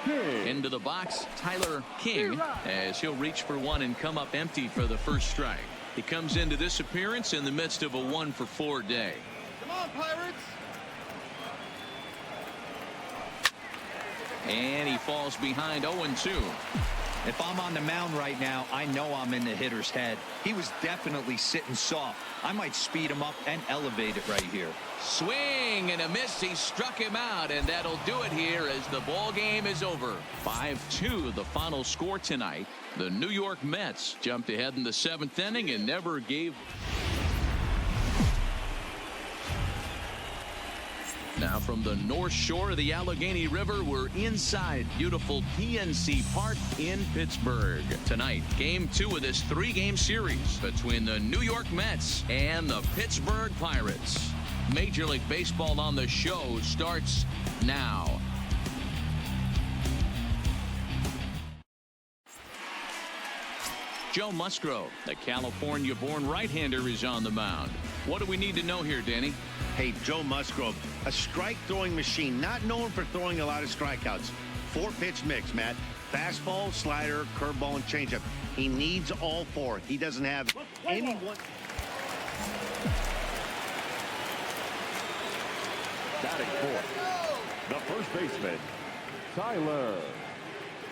King. Into the box, Tyler King, as he'll reach for one and come up empty for the first strike. He comes into this appearance in the midst of a 1-for-4 day. Come on, Pirates. And he falls behind 0-2. If I'm on the mound right now, I know I'm in the hitter's head. He was definitely sitting soft. I might speed him up and elevate it right here. Swing and a miss. He struck him out, and that'll do it here as the ball game is over. 5-2 the final score tonight. The New York Mets jumped ahead in the 7th inning and never gave. Now from the North Shore of the Allegheny River, we're inside beautiful PNC Park in Pittsburgh. Tonight, Game 2 of this 3-game series between the New York Mets and the Pittsburgh Pirates. Major League Baseball on the Show starts now. Joe Musgrove, the California-born right-hander, is on the mound. What do we need to know here, Danny? Hey, Joe Musgrove, a strike-throwing machine, not known for throwing a lot of strikeouts. 4-pitch mix, Matt. Fastball, slider, curveball, and changeup. He needs all 4. He doesn't have anyone. Batting fourth, the first baseman, Tyler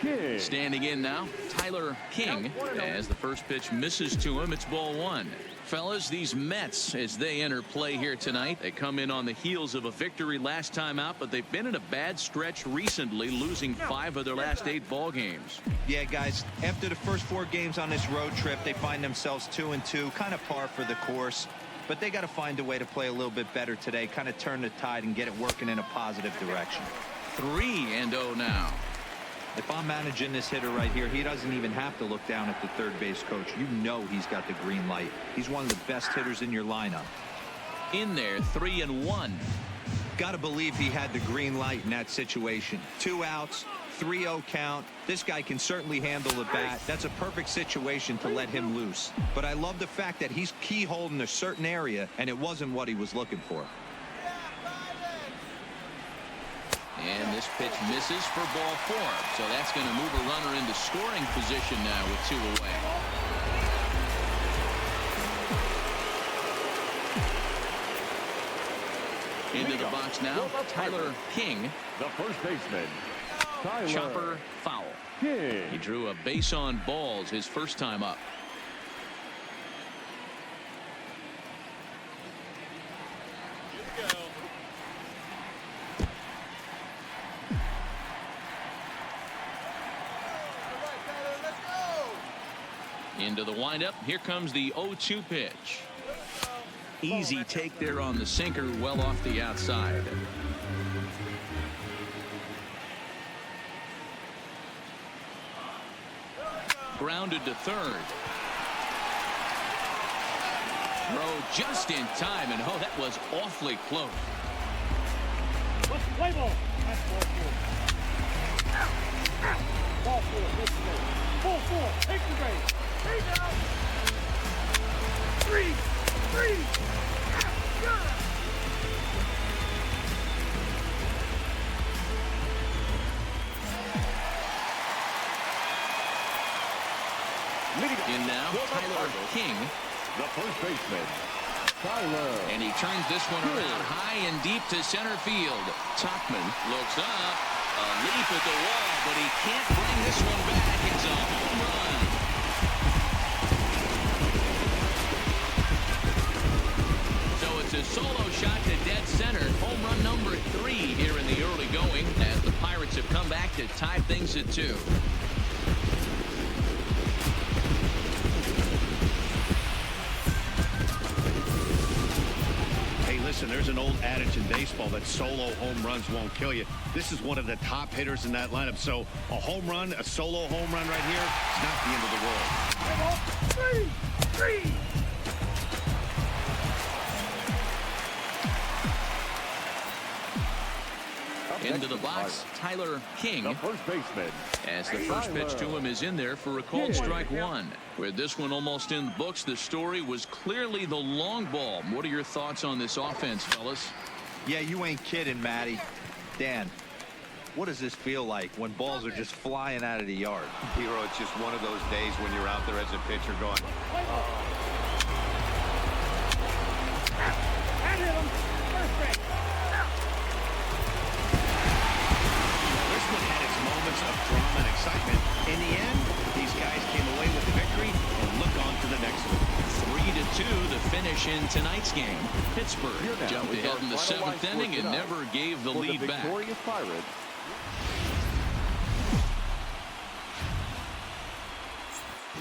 King. Standing in now, Tyler King, as the first pitch misses to him. It's ball 1. Fellas, these Mets, as they enter play here tonight, they come in on the heels of a victory last time out, but they've been in a bad stretch recently, losing 5 of their last 8 ball games. Yeah, guys, after the first 4 games on this road trip, they find themselves 2-2, kind of par for the course. But they got to find a way to play a little bit better today, kind of turn the tide and get it working in a positive direction. 3-0 now. If I'm managing this hitter right here, he doesn't even have to look down at the third base coach. You know he's got the green light. He's one of the best hitters in your lineup. In there, 3-1. Got to believe he had the green light in that situation. 2 outs, 3-0 count. This guy can certainly handle the bat. That's a perfect situation to let him loose. But I love the fact that he's keyholed in a certain area, and it wasn't what he was looking for. And this pitch misses for ball 4. So that's going to move a runner into scoring position now with 2 away. Into the box now, Tyler King. The first baseman, Tyler Chopper foul. King. He drew a base on balls his first time up. Into the windup. Here comes the 0-2 pitch. Easy take there on the sinker, well off the outside. Grounded to third. Throw just in time, and oh, that was awfully close. Let's play ball. That's ball 4. Ball 4. Take the base. Ball 4. Take the base. Take out. 3. In now, Tyler King. The first baseman, Tyler. And he turns this one around high and deep to center field. Tuckman looks up. A leap at the wall, but he can't bring this one back. It's a home run. So it's a solo shot to dead center. Home run number 3 here in the early going, as the Pirates have come back to tie things at 2. Listen, there's an old adage in baseball that solo home runs won't kill you. This is one of the top hitters in that lineup. So a home run, a solo home run right here, it's not the end of the world. 3. Into the box, Tyler King. The first baseman, As the first pitch to him is in there for a called strike 1. With this one almost in the books, the story was clearly the long ball. What are your thoughts on this offense, fellas? Yeah, you ain't kidding, Matty. Dan, what does this feel like when balls are just flying out of the yard? Hero, it's just one of those days when you're out there as a pitcher going, And hit him. First base. this one had its moments of drama and excitement. In the end, these guys came away with the victory and look on to the next one. 3-2 the finish in tonight's game. Pittsburgh Here now jumped is ahead our in the final line 7th inning score and tonight. never gave the For lead the back. victorious Pirates,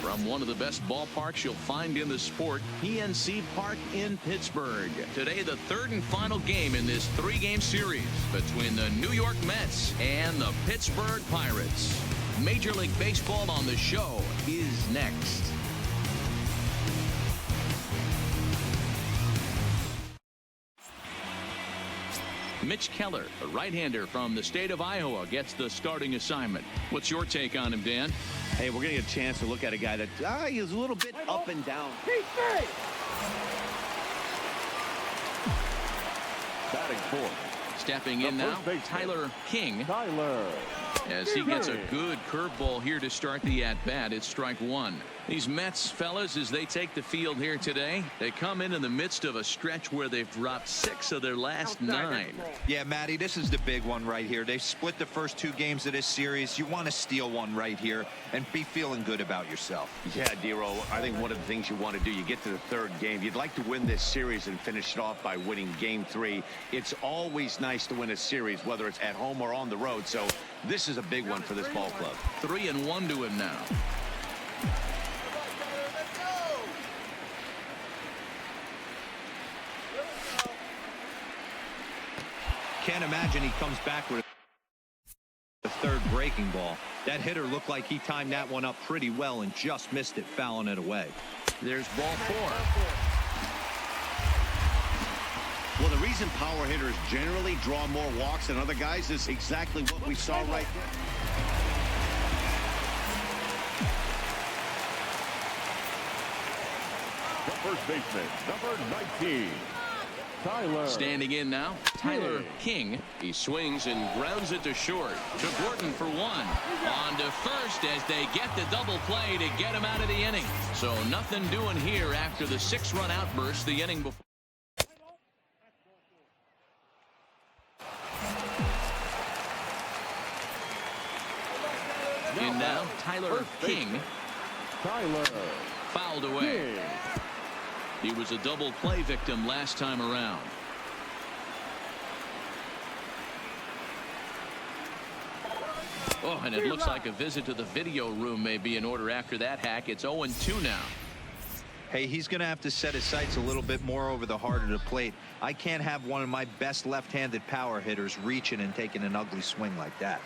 From one of the best ballparks you'll find in the sport, PNC Park in Pittsburgh. Today, the third and final game in this 3-game series between the New York Mets and the Pittsburgh Pirates. Major League Baseball on the Show is next. Mitch Keller, a right-hander from the state of Iowa, gets the starting assignment. What's your take on him, Dan? Hey, we're going to get a chance to look at a guy that he's a little bit up and down. Keep straight. batting fourth. Stepping in The now, first baseman, Tyler King, Tyler. as he gets a good curveball here to start the at-bat. It's strike one. These Mets fellas, as they take the field here today, they come in the midst of a stretch where they've dropped 6 of their last 9. Yeah, Matty, this is the big one right here. They've split the first 2 games of this series. You want to steal one right here and be feeling good about yourself. Yeah, Dero, I think one of the things you want to do, you get to the 3rd game, you'd like to win this series and finish it off by winning game 3. It's always nice to win a series, whether it's at home or on the road, so this is a big one for this ball club. 3-1 to him now. Can't imagine he comes back with a 3rd breaking ball. That hitter looked like he timed that one up pretty well and just missed it, fouling it away. There's ball 4. Well, the reason power hitters generally draw more walks than other guys is exactly what we saw right there. The first baseman, number 19, Tyler. Standing in now, Tyler King. He swings and grounds it to short. To Gordon for 1. On to first as they get the double play to get him out of the inning. So nothing doing here after the 6-run outburst the inning before. In now, Tyler King. Tyler. Fouled away. He was a double play victim last time around. Oh, and it looks like a visit to the video room may be in order after that hack. It's 0-2 now. Hey, he's going to have to set his sights a little bit more over the heart of the plate. I can't have one of my best left-handed power hitters reaching and taking an ugly swing like that.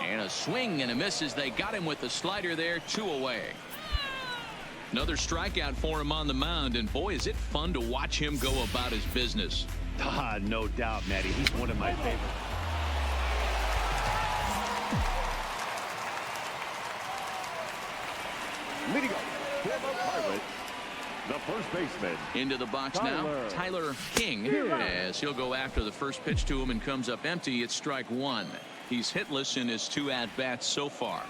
And a swing and a miss as they got him with the slider there. 2 away. Another strikeout for him on the mound, and boy, is it fun to watch him go about his business. No doubt, Matty. He's one of my favorites. Leading up for the Pirates, the first baseman. Into the box now, Tyler King, as he'll go after the first pitch to him and comes up empty. It's strike 1. He's hitless in his 2 at-bats so far.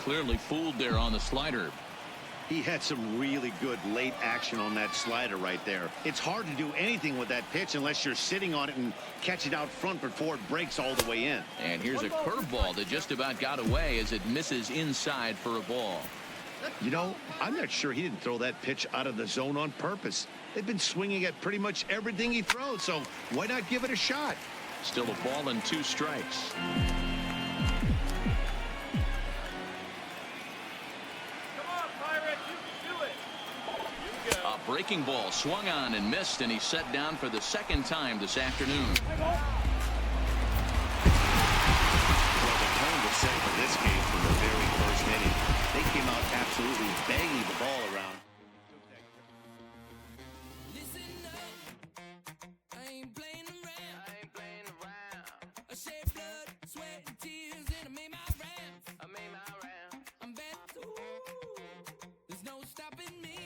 Clearly fooled there on the slider. He had some really good late action on that slider right there. It's hard to do anything with that pitch unless you're sitting on it and catch it out front before it breaks all the way in. And here's a curveball that just about got away as it misses inside for a ball. You know, I'm not sure he didn't throw that pitch out of the zone on purpose. They've been swinging at pretty much everything he throws, so why not give it a shot? Still a ball and 2 strikes. A breaking ball swung on and missed, and he's set down for the 2nd time this afternoon. Well, the tone was set for this game from the very first inning. They came out absolutely banging the ball around. Listen up, I ain't playing around. I shed blood, sweat, and tears, and I made my rounds. I'm bad, ooh, there's no stopping me.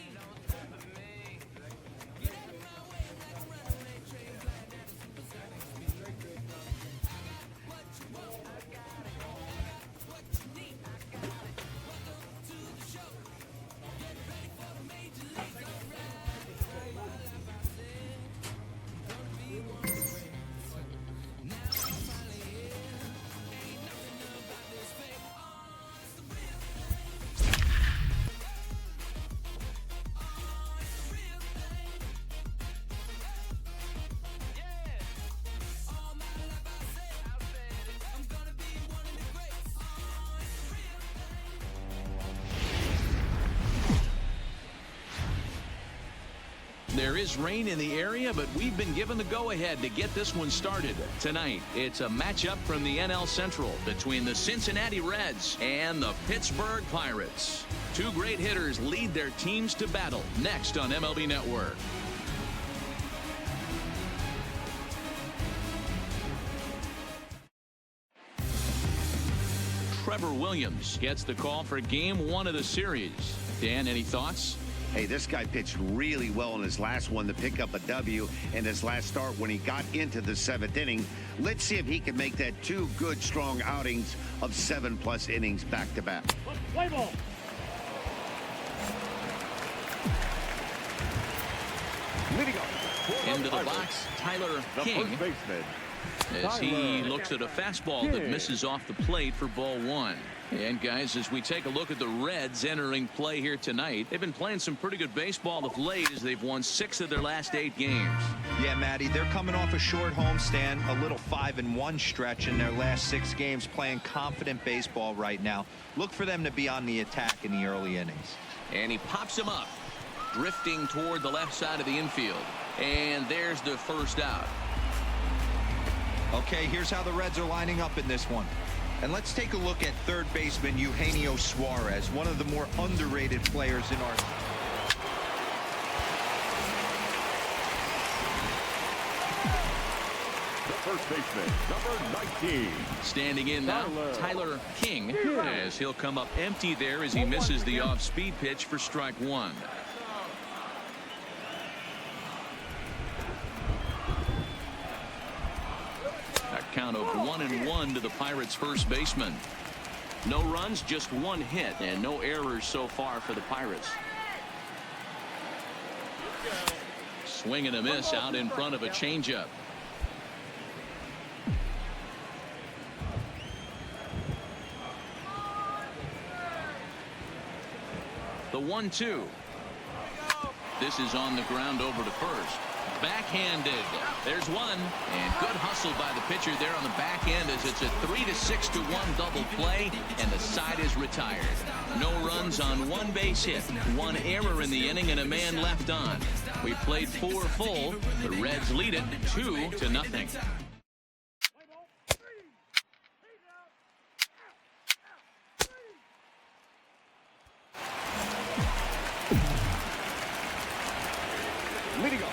There is rain in the area, but we've been given the go-ahead to get this one started. Tonight, it's a matchup from the NL Central between the Cincinnati Reds and the Pittsburgh Pirates. Two great hitters lead their teams to battle next on MLB Network. Trevor Williams gets the call for game one of the series. Dan, any thoughts? Hey, this guy pitched really well in his last one to pick up a W in his last start when he got into the 7th inning. Let's see if he can make that 2 good, strong outings of 7+ innings back-to-back. Play ball. Leading up Into the box, Tyler King, first baseman, as he looks at a fastball that misses off the plate for ball 1. And guys, as we take a look at the Reds entering play here tonight, they've been playing some pretty good baseball of late as they've won 6 of their last 8 games. Yeah, Matty, they're coming off a short homestand, a little 5-1 stretch in their last 6 games, playing confident baseball right now. Look for them to be on the attack in the early innings. And he pops him up, drifting toward the left side of the infield. And there's the first out. Okay, here's how the Reds are lining up in this one. And let's take a look at third baseman Eugenio Suarez, one of the more underrated players in our... the first baseman, number 19. Standing in now, Tyler King, as he'll come up empty there as he misses the off-speed pitch for strike 1. A count of 1-1 to the Pirates' first baseman. No runs, just 1 hit, and no errors so far for the Pirates. Swing and a miss out in front of a changeup. The 1-2. This is on the ground over to first. Backhanded. There's one. And good hustle by the pitcher there on the back end as it's a 3-6-1 double play, and the side is retired. No runs on 1 base hit, 1 error in the inning, and a man left on. We played 4 full. The Reds lead it 2-0.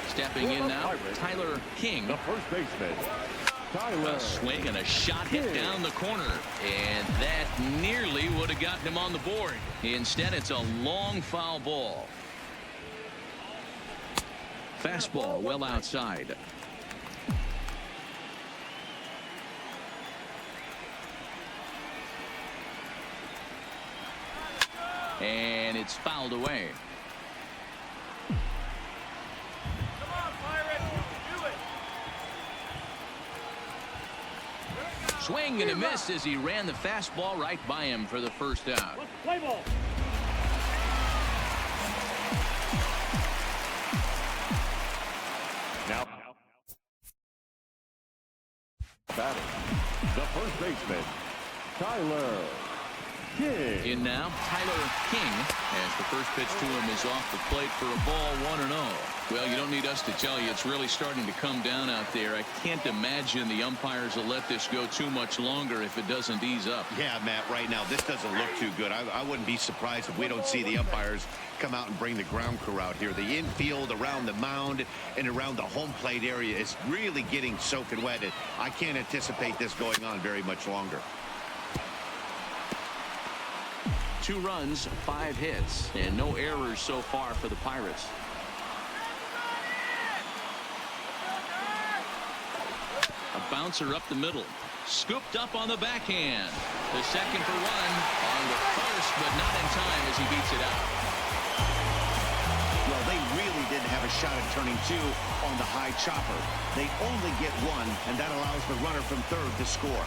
Stepping in now, Tyler King. The first baseman, Tyler. A swing and a shot hit down the corner, and that nearly would have gotten him on the board. Instead, it's a long foul ball. Fastball well outside. And it's fouled away. Swing and a miss as he ran the fastball right by him for the first out. Play ball. Now, batting, the first baseman, Tyler King. In now, Tyler King, as the first pitch to him is off the plate for a ball 1-0. Well, you don't need us to tell you it's really starting to come down out there. I can't imagine the umpires will let this go too much longer if it doesn't ease up. Yeah, Matt, right now this doesn't look too good. I wouldn't be surprised if we don't see the umpires come out and bring the ground crew out here. The infield, around the mound, and around the home plate area is really getting soaking wet. I can't anticipate this going on very much longer. 2 runs, 5 hits, and no errors so far for the Pirates. A bouncer up the middle. Scooped up on the backhand. The second for 1 on the first, but not in time as he beats it out. Well, they really didn't have a shot at turning 2 on the high chopper. They only get 1, and that allows the runner from third to score.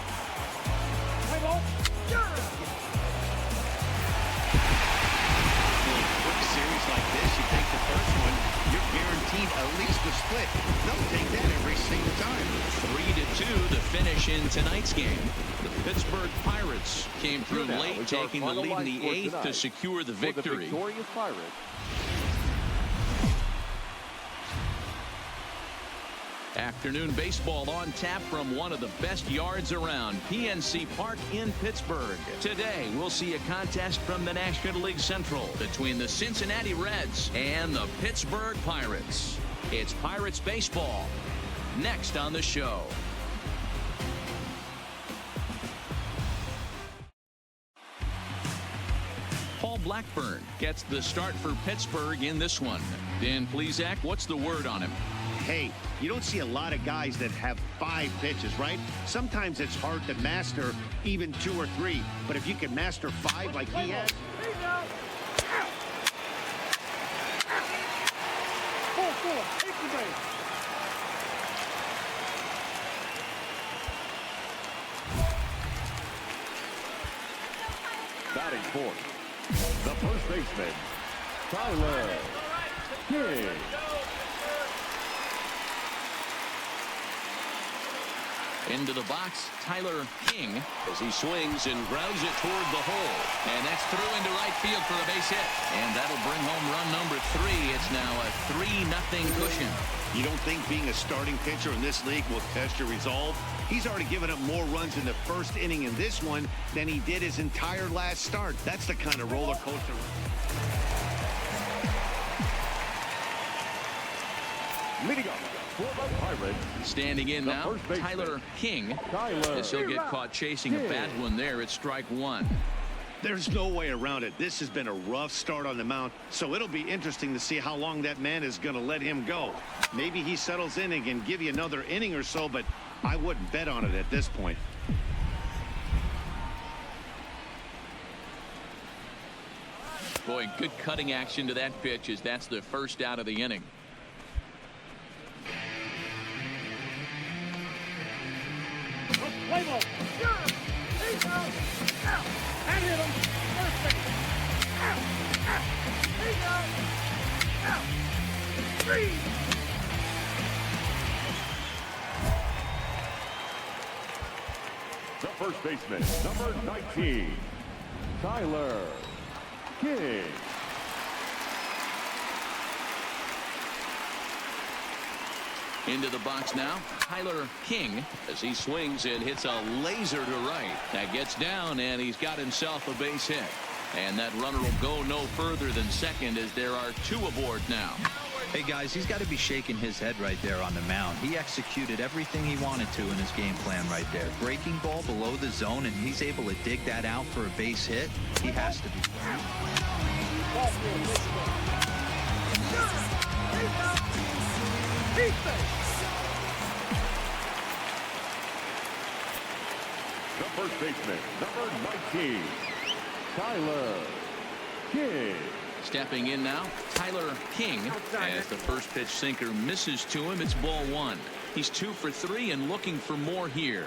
Play ball. Series like this, you take the first one, you're guaranteed at least a split. They'll take that every single time. 3-2 the finish in tonight's game. The Pittsburgh Pirates came through late, taking the lead in the 8th to secure the victory. For the victorious Pirates, Afternoon baseball on tap from one of the best yards around, PNC Park in Pittsburgh. Today, we'll see a contest from the National League Central between the Cincinnati Reds and the Pittsburgh Pirates. It's Pirates baseball. Next on the show. Paul Blackburn gets the start for Pittsburgh in this one. Dan Plesac, what's the word on him? Hey, you don't see a lot of guys that have 5 pitches, right? Sometimes it's hard to master even 2 or 3. But if you can master 5 like he has... Batting fourth, the first baseman, Tyler King. Into the box, Tyler King, as he swings and grounds it toward the hole. And that's through into right field for a base hit. And that'll bring home run number 3. It's now a 3-0 cushion. You don't think being a starting pitcher in this league will test your resolve? He's already given up more runs in the first inning in this one than he did his entire last start. That's the kind of roller coaster. Leading up for the Pirates. Standing in now, Tyler King. As he'll get caught chasing a bad one there at strike 1. There's no way around it. This has been a rough start on the mound, so it'll be interesting to see how long that man is going to let him go. Maybe he settles in and can give you another inning or so, but I wouldn't bet on it at this point. Boy, good cutting action to that pitch as that's the first out of the inning. Play ball. He's out. Out. And hit him. First base. Out. Out. He's out. Out. 3. The first baseman, number 19, Tyler King. Into the box now, Tyler King, as he swings and hits a laser to right. That gets down, and he's got himself a base hit. And that runner will go no further than second as there are 2 aboard now. Hey, guys, he's got to be shaking his head right there on the mound. He executed everything he wanted to in his game plan right there. Breaking ball below the zone, and he's able to dig that out for a base hit. He has to be. The first baseman, number 19, Tyler King. Stepping in now, Tyler King, as the first pitch sinker misses to him. It's ball 1. He's 2 for 3 and looking for more here.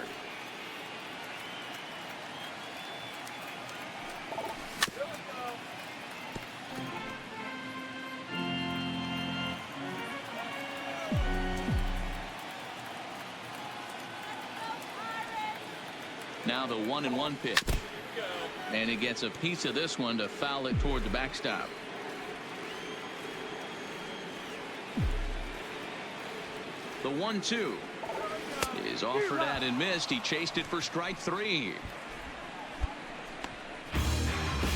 Now the 1-1 pitch. And he gets a piece of this one to foul it toward the backstop. The 1-2 is offered at and missed. He chased it for strike 3.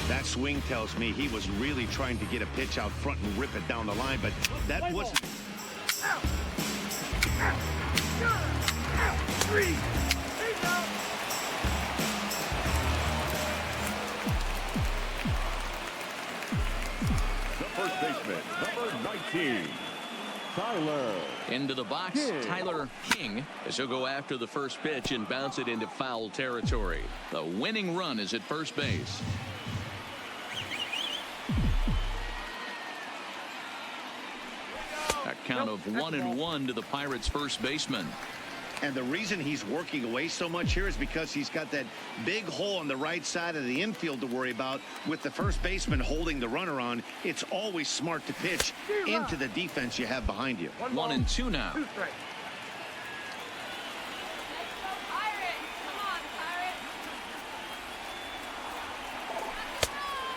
That swing tells me he was really trying to get a pitch out front and rip it down the line, but that wasn't. 3. First baseman, number 19, Tyler. Into the box, King. Tyler King, as he'll go after the first pitch and bounce it into foul territory. The winning run is at first base. A count of 1-1 to the Pirates' first baseman. And the reason he's working away so much here is because he's got that big hole on the right side of the infield to worry about. With the first baseman holding the runner on, it's always smart to pitch into the defense you have behind you. 1-2 now. 2 strikes.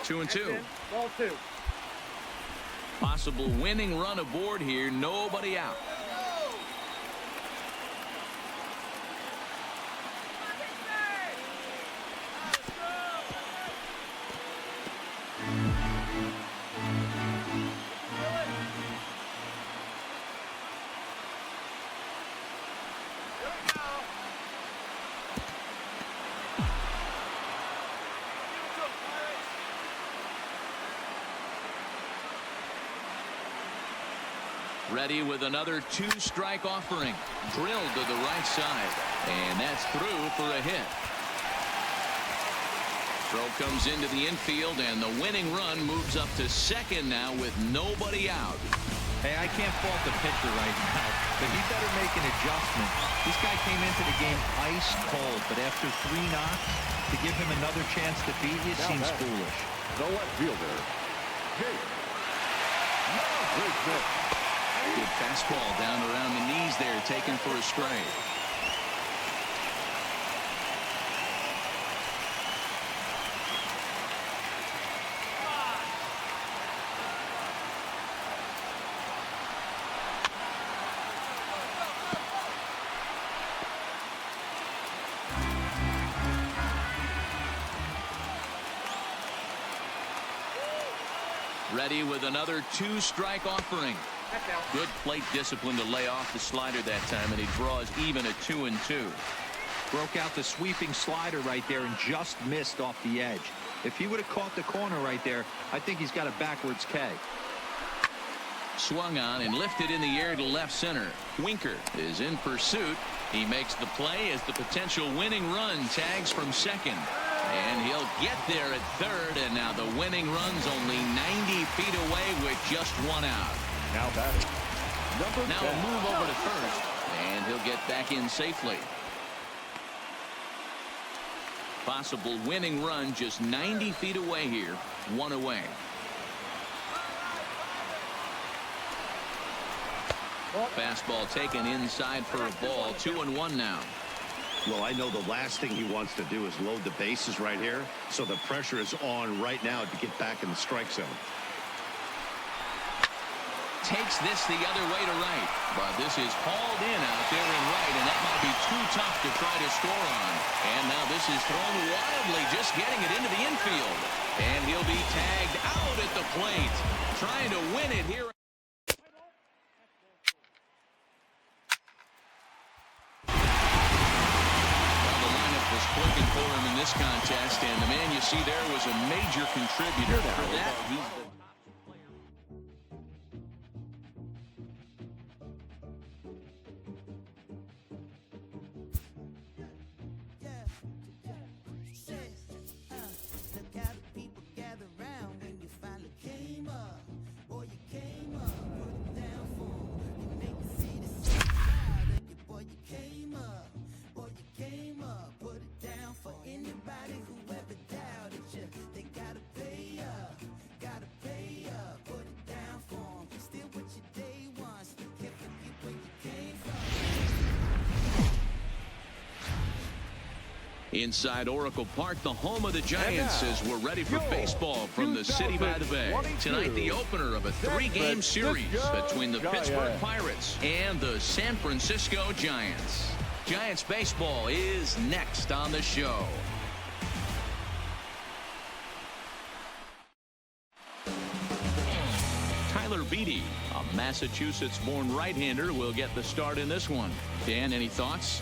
2-2. Ball 2. Possible winning run aboard here. Nobody out. Ready with another two-strike offering. Drilled to the right side. And that's through for a hit. Throw comes into the infield, and the winning run moves up to second now with nobody out. Hey, I can't fault the pitcher right now, but he better make an adjustment. This guy came into the game ice cold, but after 3 knocks, to give him another chance to beat you seems foolish. The left fielder, Jake. Great pitch. Good fastball down around the knees there, taken for a strike. Ready with another two-strike offering. Good plate discipline to lay off the slider that time, and he draws even at 2-2. Broke out the sweeping slider right there and just missed off the edge. If he would have caught the corner right there, I think he's got a backwards K. Swung on and lifted in the air to left center. Winker is in pursuit. He makes the play as the potential winning run tags from second. And he'll get there at third, and now the winning run's only 90 feet away with just 1 out. Now batting, number Now 10. a move over to first, and he'll get back in safely. Possible winning run just 90 feet away here, 1 away. Fastball taken inside for a ball, 2-1 now. Well, I know the last thing he wants to do is load the bases right here, so the pressure is on right now to get back in the strike zone. Takes this the other way to right, but this is hauled in out there in right, and that might be too tough to try to score on. And now this is thrown wildly, just getting it into the infield. And he'll be tagged out at the plate, trying to win it here. Clicking for him in this contest, and the man you see there was a major contributor for that. He's the inside Oracle Park, the home of the Giants, as we're ready for baseball from the city by the bay. Tonight, the opener of a 3-game series between the Pittsburgh Pirates and the San Francisco Giants. Giants baseball is next on the show. Tyler Beatty, a Massachusetts-born right-hander, will get the start in this one. Dan, any thoughts?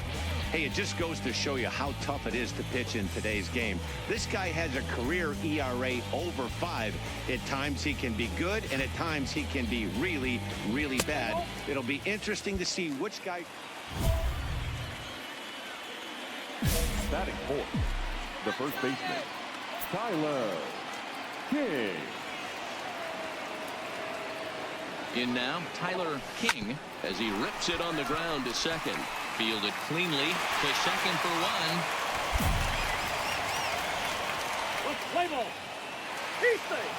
Hey, it just goes to show you how tough it is to pitch in today's game. This guy has a career ERA over 5. At times he can be good, and at times he can be really, really bad. It'll be interesting to see which guy... Batting fourth, the first baseman, Tyler King. In now, Tyler King, as he rips it on the ground to second. Fielded cleanly to second for 1. Let's play ball. He stays.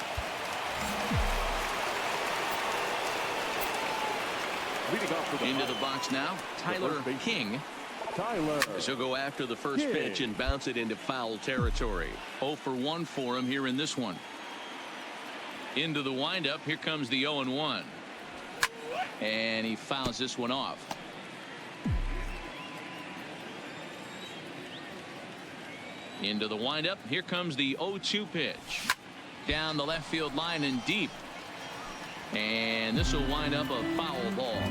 Leading off for the Into the box now, Tyler King. Tyler. He'll go after the first pitch and bounce it into foul territory. 0 for 1 for him here in this one. Into the windup, here comes the 0-1. And he fouls this one off. Into the windup. Here comes the 0-2 pitch. Down the left field line and deep. And this will wind up a foul ball.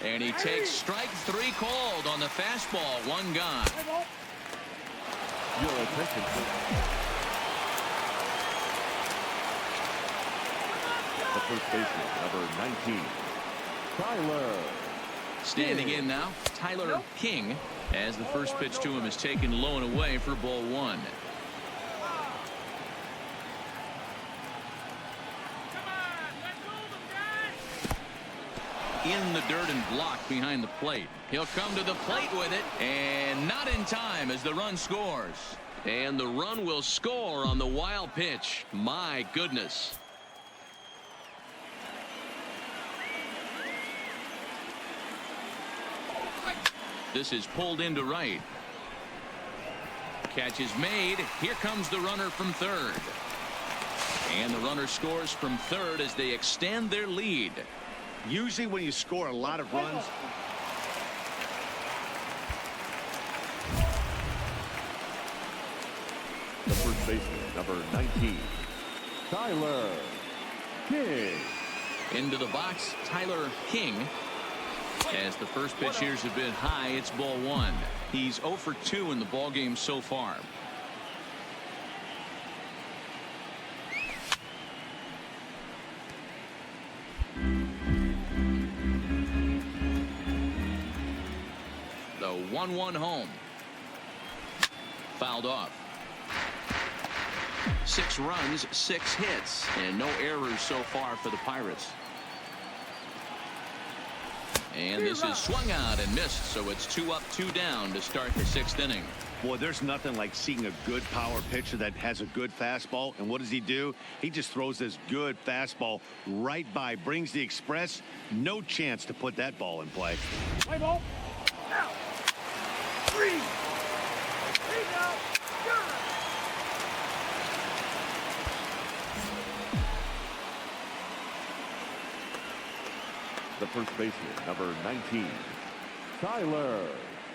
And he takes strike 3 called on the fastball. 1 gone. Your attention, please. first baseman, number 19, Tyler. Standing in now, Tyler King, as the first pitch to him is taken low and away for ball one. In the dirt and blocked behind the plate. He'll come to the plate with it, and not in time as the run scores. And the run will score on the wild pitch. My goodness. This is pulled into right. Catch is made. Here comes the runner from third. And the runner scores from third as they extend their lead. Usually when you score a lot of runs, The first baseman, number 19, Tyler King. Into the box, Tyler King. As the first pitch here's a bit high, it's ball one. He's 0 for 2 in the ball game so far. The 1-1 home. Fouled off. 6 runs, 6 hits, and no errors so far for the Pirates. And this is swung out and missed, so it's 2 up, 2 down to start the 6th inning. boy, there's nothing like seeing a good power pitcher that has a good fastball. And what does he do? He just throws this good fastball right by, brings the express. No chance to put that ball in play. Play ball. Out. 3. 3 out. Good. The first baseman, number 19, Tyler.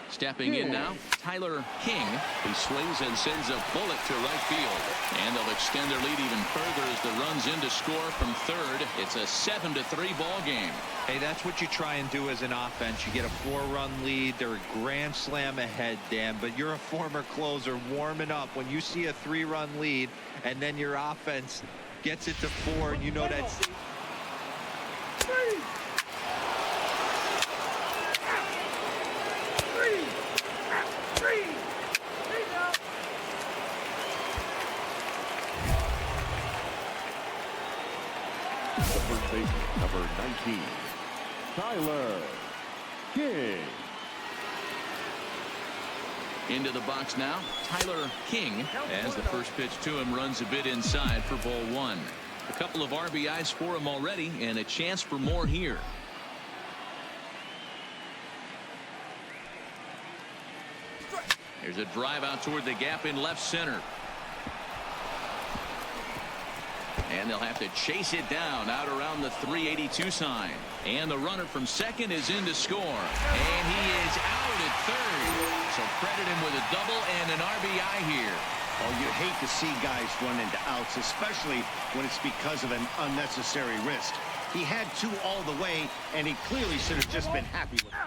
Stepping in now, Tyler King. He swings and sends a bullet to right field. And they'll extend their lead even further as the run's in to score from third. It's a 7-3 ball game. Hey, that's what you try and do as an offense. You get a 4-run lead. They're a grand slam ahead, Dan. But you're a former closer warming up. When you see a 3-run lead and then your offense gets it to 4, and you know that's... 3. 3 out. The first baseman, number 19, Tyler King. Into the box now, Tyler King, as the first pitch to him runs a bit inside for ball one. A couple of RBIs for him already, and a chance for more here. There's a drive out toward the gap in left center. And they'll have to chase it down out around the 382 sign. And the runner from second is in to score. And he is out at third. So credit him with a double and an RBI here. Oh, you hate to see guys run into outs, especially when it's because of an unnecessary risk. He had 2 all the way, and he clearly should have just been happy with it.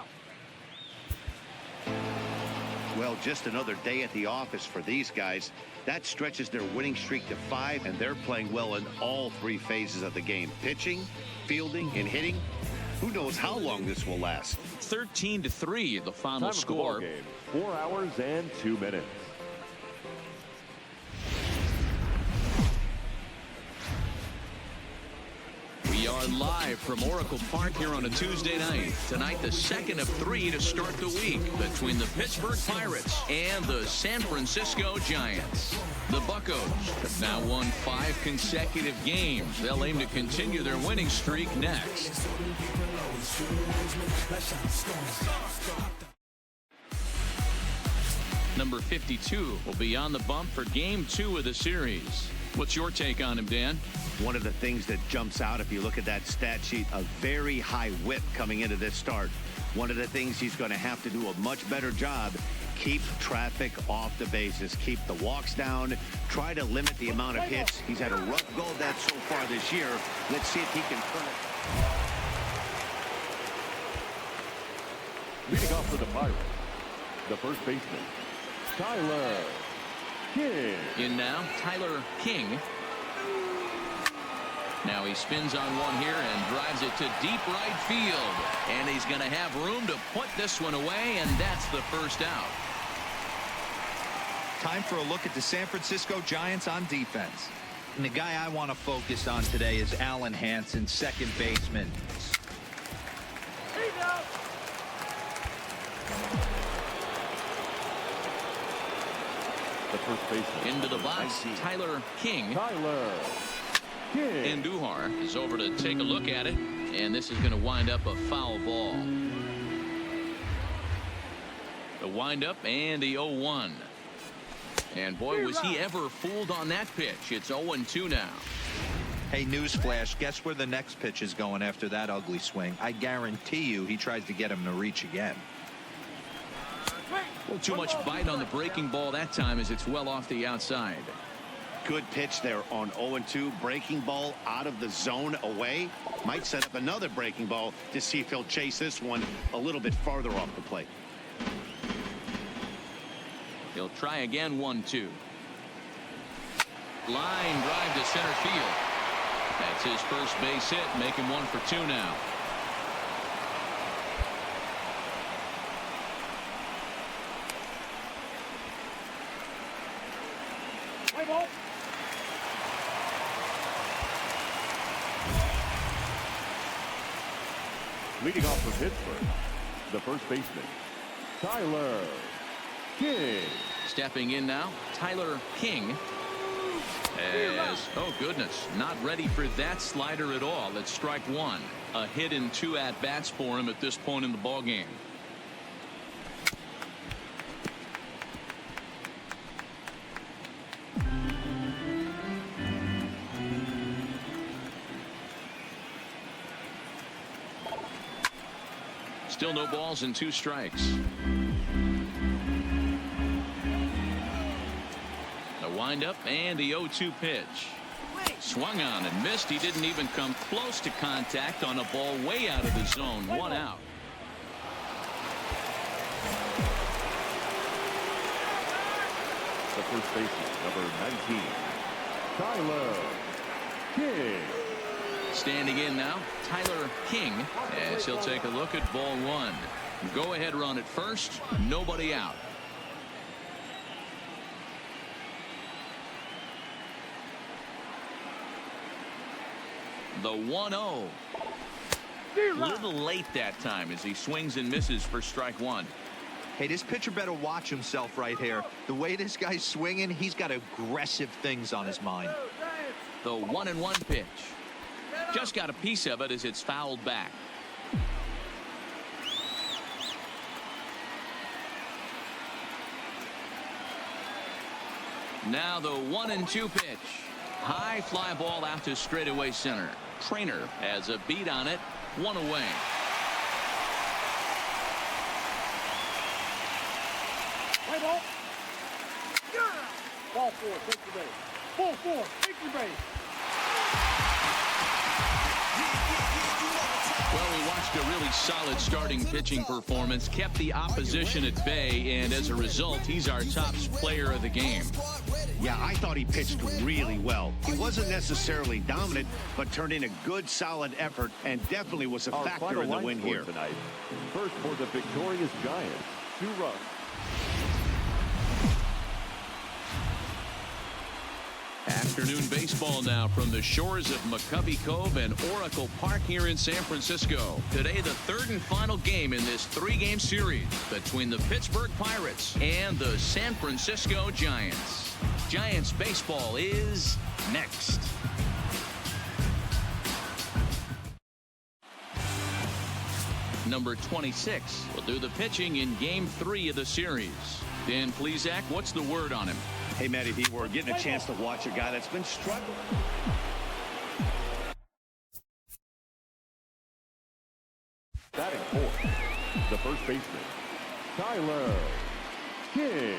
Well, just another day at the office for these guys. That stretches their winning streak to 5, and they're playing well in all 3 phases of the game. Pitching, fielding, and hitting. Who knows how long this will last. 13-3, the final Time of the score. ball game, 4 hours and 2 minutes. We are live from Oracle Park here on a Tuesday night. Tonight, the second of 3 to start the week between the Pittsburgh Pirates and the San Francisco Giants. The Buccos have now won 5 consecutive games. They'll aim to continue their winning streak next. Number 52 will be on the bump for game 2 of the series. What's your take on him, Dan? One of the things that jumps out if you look at that stat sheet, a very high whip coming into this start. One of the things he's going to have to do a much better job, keep traffic off the bases, keep the walks down, try to limit the amount of hits. He's had a rough go of that so far this year. Let's see if he can turn it. Leading off for the Pirates, the first baseman, Tyler King. In now, Tyler King. Now he spins on one here and drives it to deep right field. And he's going to have room to put this one away, and that's the first out. Time for a look at the San Francisco Giants on defense. And the guy I want to focus on today is Alan Hansen, second baseman. The first baseman. Into the box, Tyler King. King. Andujar is over to take a look at it, and this is going to wind up a foul ball. The windup and the 0-1. And boy, was he ever fooled on that pitch. It's 0-2 now. Hey, newsflash, guess where the next pitch is going after that ugly swing? I guarantee you he tries to get him to reach again. Well, too much bite on the breaking ball that time as it's well off the outside. Good pitch there on 0-2. Breaking ball out of the zone away. Might set up another breaking ball to see if he'll chase this one a little bit farther off the plate. He'll try again, 1-2. Line drive to center field. That's his first base hit, making 1 for 2 now. Play ball. Leading off for Pittsburgh, the first baseman, Tyler King. Stepping in now, Tyler King. As, oh goodness, not ready for that slider at all. It's strike 1. A hit and 2 at-bats for him at this point in the ballgame. Still no balls and 2 strikes. The windup and the 0-2 pitch. Swung on and missed. He didn't even come close to contact on a ball way out of the zone. 1 out. The first baseman, number 19, Tyler King. Standing in now, Tyler King, as he'll take a look at ball 1. Go ahead run at first. Nobody out. The 1-0. A little late that time as he swings and misses for strike 1. Hey, this pitcher better watch himself right here. The way this guy's swinging, he's got aggressive things on his mind. The 1-1 pitch. Just got a piece of it as it's fouled back. Now the 1-2 pitch. High fly ball out to straightaway center. Trainer has a beat on it. 1 away. Play ball. Ball 4, take the base. Ball 4, take the base. Well, we watched a really solid starting pitching performance, kept the opposition at bay, and as a result, he's our top player of the game. Yeah, I thought he pitched really well. He wasn't necessarily dominant, but turned in a good, solid effort and definitely was a factor in the win here tonight. First for the victorious Giants, 2 runs. Afternoon baseball now from the shores of McCovey Cove and Oracle Park here in San Francisco. Today, the third and final game in this 3-game series between the Pittsburgh Pirates and the San Francisco Giants. Giants baseball is next. Number 26 will do the pitching in Game 3 of the series. Dan Plesac, what's the word on him? Hey, Matty V, we're getting a chance to watch a guy that's been struggling. Batting fourth, the first baseman, Tyler King.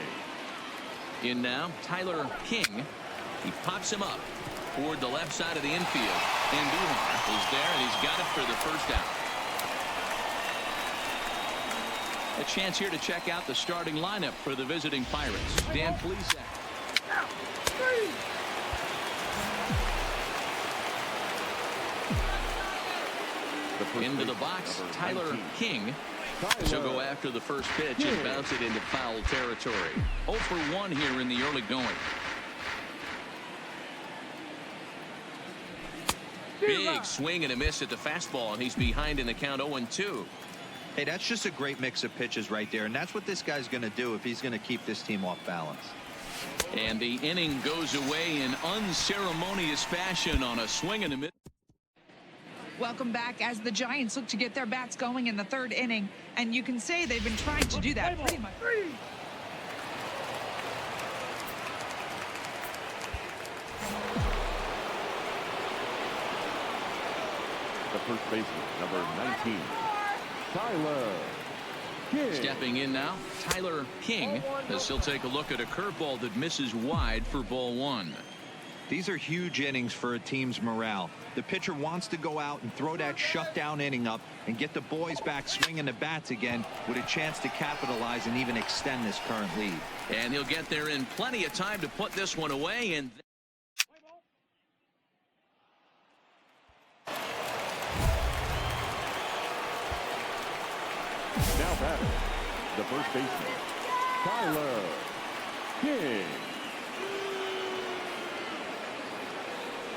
In now, Tyler King. He pops him up toward the left side of the infield. Andujar is there, and he's got it for the first out. A chance here to check out the starting lineup for the visiting Pirates. Dan Plesac. Into the box, Tyler 19. King. She'll go after the first pitch and bounce it into foul territory. 0 for 1 here in the early going. Big swing and a miss at the fastball, and he's behind in the count 0-2. Hey, that's just a great mix of pitches right there, and that's what this guy's going to do if he's going to keep this team off balance. And the inning goes away in unceremonious fashion on a swing and a miss. Welcome back as the Giants look to get their bats going in the third inning, and you can say they've been trying to do that pretty much. The first baseman, number 19, Tyler King. Stepping in now, Tyler King, as he'll take a look at a curveball that misses wide for ball 1. These are huge innings for a team's morale. The pitcher wants to go out and throw that shutdown inning up and get the boys back swinging the bats again with a chance to capitalize and even extend this current lead. And he'll get there in plenty of time to put this one away. And Now batting, the first baseman, Tyler King.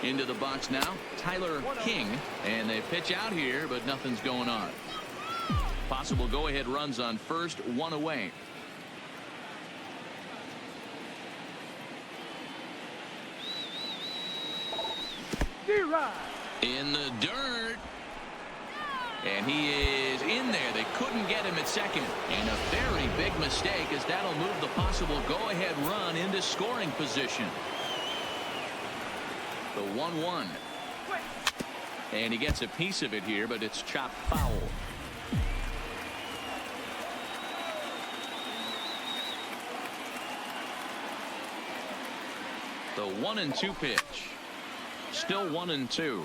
into the box now, Tyler King, and they pitch out here, but nothing's going on. Possible go-ahead runs on first, 1 away. In the dirt. And he is in there. They couldn't get him at second. And a very big mistake, as that'll move the possible go-ahead run into scoring position. The 1-1. And he gets a piece of it here, but it's chopped foul. The 1-2 pitch. Still 1-2.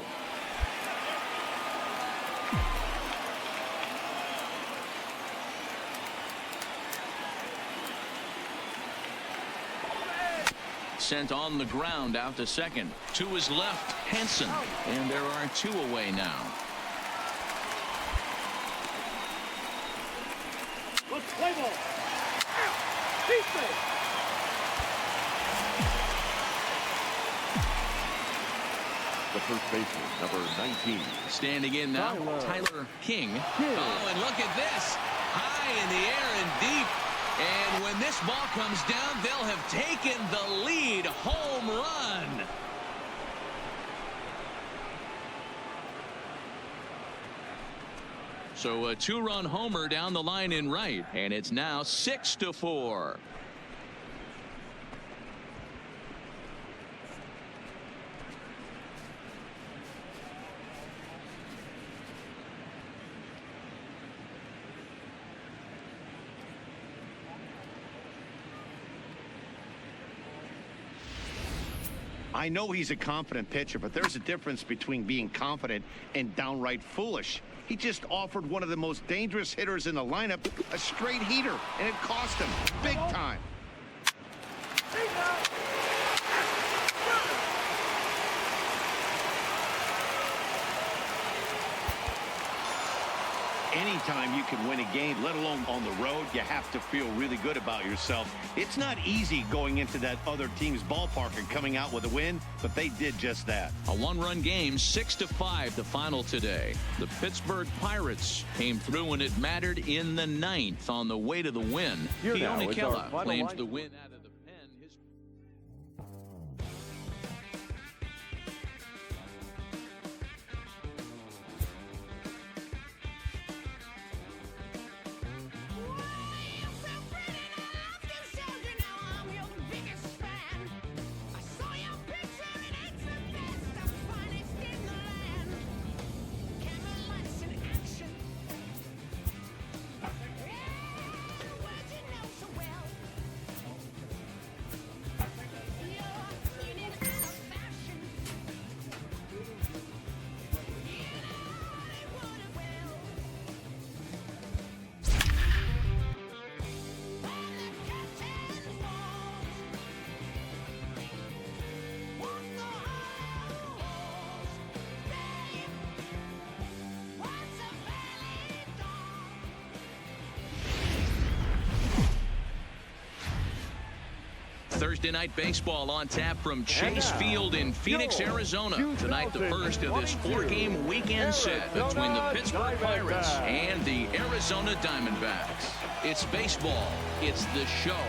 Sent on the ground out to second. To his left, Hansen. And there are 2 away now. Let's play ball. Defense. The first baseman, number 19. Standing in now, Tyler King. Oh, and look at this. High in the air and deep. And when this ball comes down, they'll have taken the lead. Home run. So a 2-run homer down the line in right, and it's now 6-4. I know he's a confident pitcher, but there's a difference between being confident and downright foolish. He just offered one of the most dangerous hitters in the lineup a straight heater, and it cost him big time. Anytime you can win a game, let alone on the road, you have to feel really good about yourself. It's not easy going into that other team's ballpark and coming out with a win, but they did just that. A 1-run game, 6-5, the final today. The Pittsburgh Pirates came through when it mattered in the 9th on the way to the win. Here now is our Keonikela final claims line. the win out of the pen. Thursday night baseball on tap from Chase Field in Phoenix, Arizona. Tonight, the first of this 4-game weekend set between the Pittsburgh Pirates and the Arizona Diamondbacks. It's baseball, it's the show,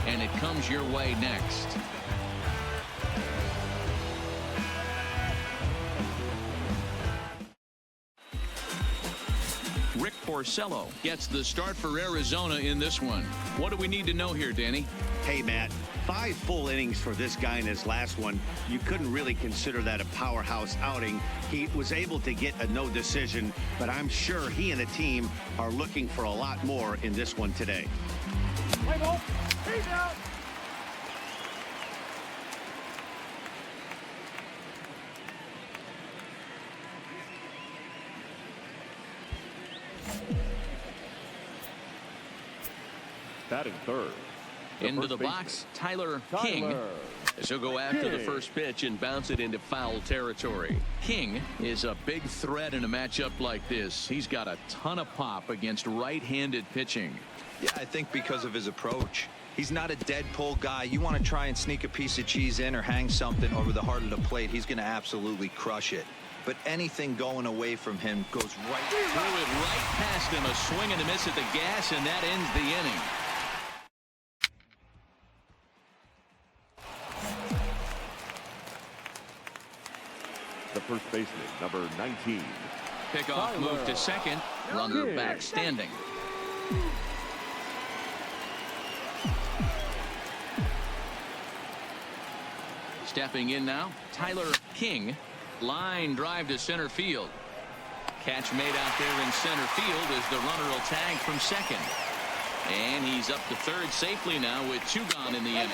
and it comes your way next. Rick Porcello gets the start for Arizona in this one. What do we need to know here, Danny? Hey, Matt, 5 full innings for this guy in his last one. You couldn't really consider that a powerhouse outing. He was able to get a no decision, but I'm sure he and the team are looking for a lot more in this one today. Play ball. He's out. Batting third. Into the box, Tyler King. So go after the first pitch and bounce it into foul territory. King is a big threat in a matchup like this. He's got a ton of pop against right-handed pitching. Yeah, I think because of his approach. He's not a dead pull guy. You want to try and sneak a piece of cheese in or hang something over the heart of the plate, he's going to absolutely crush it. But anything going away from him goes right through it, right past him. A swing and a miss at the gas, and that ends the inning. The first baseman, number 19. Pickoff move to second. Runner back standing. Stepping in now, Tyler King. Line drive to center field. Catch made out there in center field as the runner will tag from second. And he's up to third safely now with 2 gone in the inning.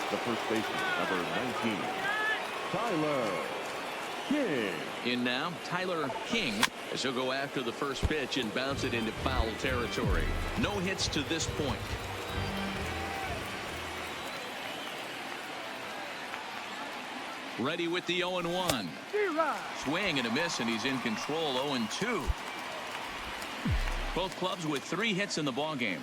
The first baseman, number 19, Tyler King. In now, Tyler King, as he'll go after the first pitch and bounce it into foul territory. No hits to this point. Ready with the 0-1. Swing and a miss, and he's in control. 0-2. Both clubs with 3 hits in the ballgame.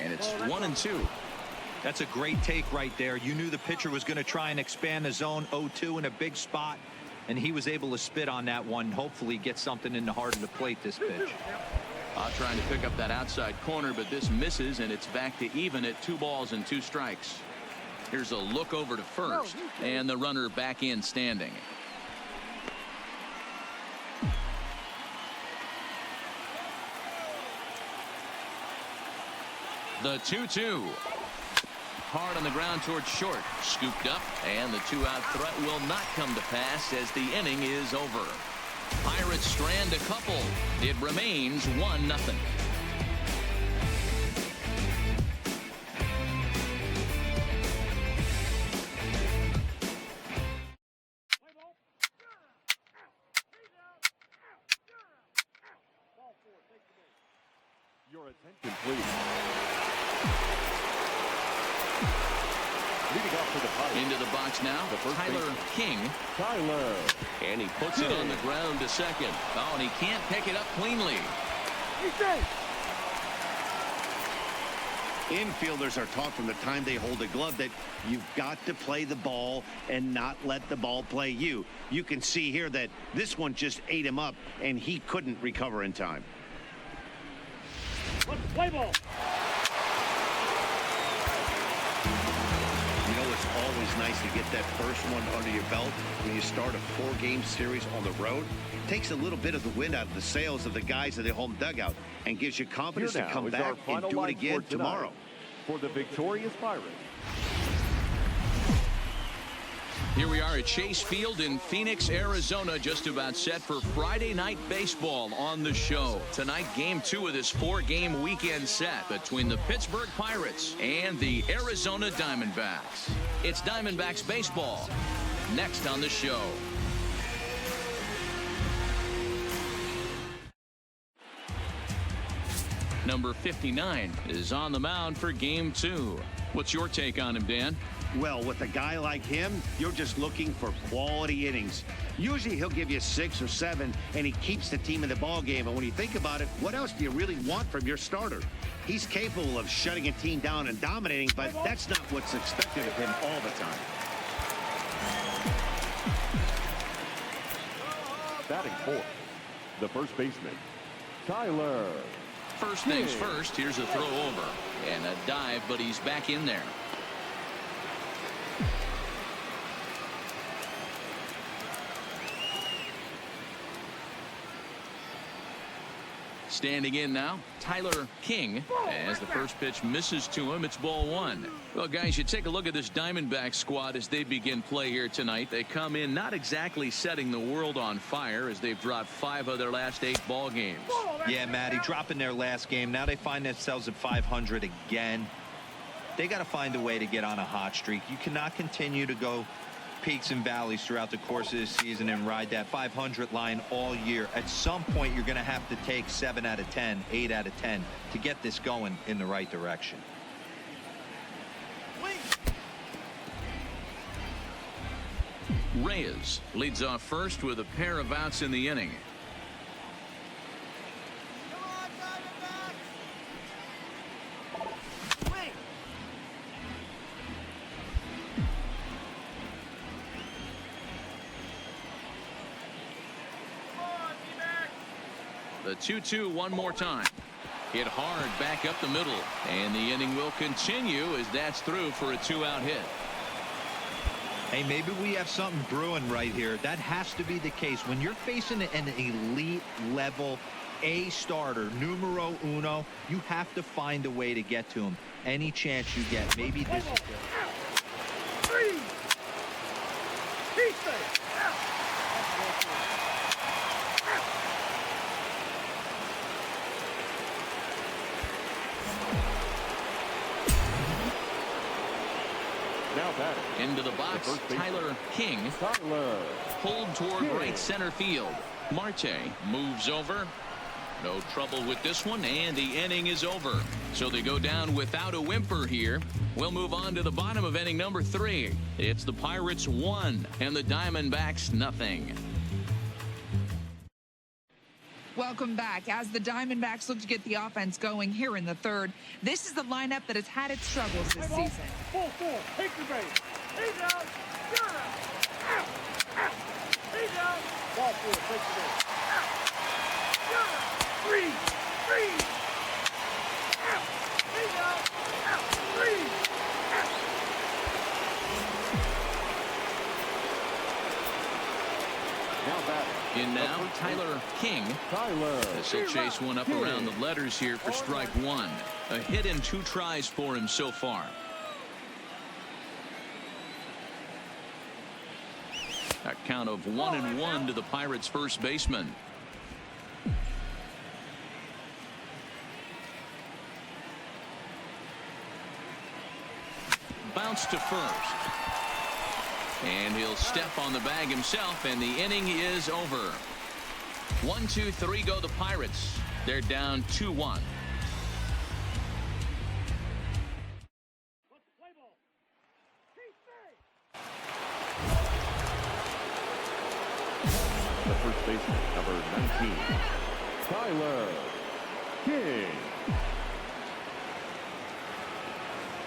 And it's 1-2. That's a great take right there. You knew the pitcher was going to try and expand the zone. 0-2 in a big spot, and he was able to spit on that one. Hopefully get something in the heart of the plate this pitch. Trying to pick up that outside corner, but this misses, and it's back to even at 2 balls and 2 strikes. Here's a look over to first, and the runner back in standing. The 2-2. Hard on the ground towards short. Scooped up, and the 2-out threat will not come to pass as the inning is over. Pirates strand a couple. It remains 1-0. Your attention, please. Leading off to the Pirates. Into the box now, Tyler King. Tyler. And he puts it on the ground to second. Oh, and he can't pick it up cleanly. Infielders are taught from the time they hold a glove that you've got to play the ball and not let the ball play you. You can see here that this one just ate him up, and he couldn't recover in time. Play ball. You know, it's always nice to get that first one under your belt when you start a 4-game series on the road. It takes a little bit of the wind out of the sails of the guys in the home dugout and gives you confidence to come back and do it again tomorrow. For the victorious Pirates. Here we are at Chase Field in Phoenix, Arizona, just about set for Friday night baseball on the show. Tonight, game 2 of this 4-game weekend set between the Pittsburgh Pirates and the Arizona Diamondbacks. It's Diamondbacks baseball next on the show. Number 59 is on the mound for game 2. What's your take on him, Dan? Well, with a guy like him, you're just looking for quality innings. Usually he'll give you 6 or 7, and he keeps the team in the ballgame. And when you think about it, what else do you really want from your starter? He's capable of shutting a team down and dominating, but that's not what's expected of him all the time. Batting fourth, the first baseman, Tyler. First things first, here's a throw over. And a dive, but he's back in there. Standing in now, Tyler King, as the first pitch misses to him. It's ball 1. Well, guys, you take a look at this Diamondback squad as they begin play here tonight. They come in not exactly setting the world on fire as they've dropped 5 of their last 8 ball games. Yeah, Matty, dropping their last game. Now they find themselves at 500 again. They got to find a way to get on a hot streak. You cannot continue to go peaks and valleys throughout the course of this season and ride that 500 line all year. At some point, you're going to have to take 7 out of 10, 8 out of 10 to get this going in the right direction. Reyes leads off first with a pair of outs in the inning. The 2-2 one more time. Hit hard back up the middle. And the inning will continue as that's through for a 2-out hit. Hey, maybe we have something brewing right here. That has to be the case. When you're facing an elite level A starter, numero uno, you have to find a way to get to him. Any chance you get. Maybe this is it. Now batting. Into the box, Tyler King. Tyler. Pulled toward right center field. Marte moves over. No trouble with this one, and the inning is over. So they go down without a whimper here. We'll move on to the bottom of inning number 3. It's the Pirates 1 and the Diamondbacks nothing. Welcome back. As the Diamondbacks look to get the offense going here in the 3rd, this is the lineup that has had its struggles this season. 4-4, take the base. He's out. You're out. Out. Out. He's out. Ball 4, take the base. Out. You're out. 3. Out. He's out. Out. 3. Out. Now batting. In now, Tyler King. Tyler. As he'll chase one up around the letters here for strike 1. A hit and 2 tries for him so far. A count of 1-1 to the Pirates' first baseman. Bounce to first. And he'll step on the bag himself, and the inning is over. 1, 2, 3 go the Pirates. They're down 2-1. The first baseman, number 19, Tyler King.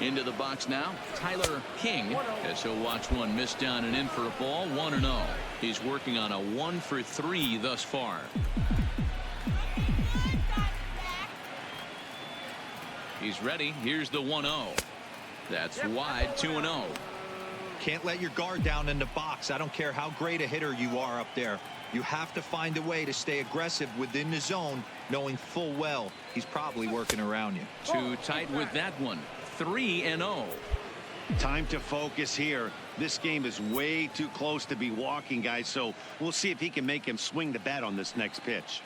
Into the box now, Tyler King, as he'll watch one miss down and in for a ball. 1-0. He's working on a 1 for 3 thus far. He's ready. Here's the 1-0. That's wide. 2-0. Can't let your guard down in the box. I don't care how great a hitter you are up there. You have to find a way to stay aggressive within the zone, knowing full well he's probably working around you. Too tight with that one. 3-0. Time to focus here. This game is way too close to be walking, guys, so we'll see if he can make him swing the bat on this next pitch.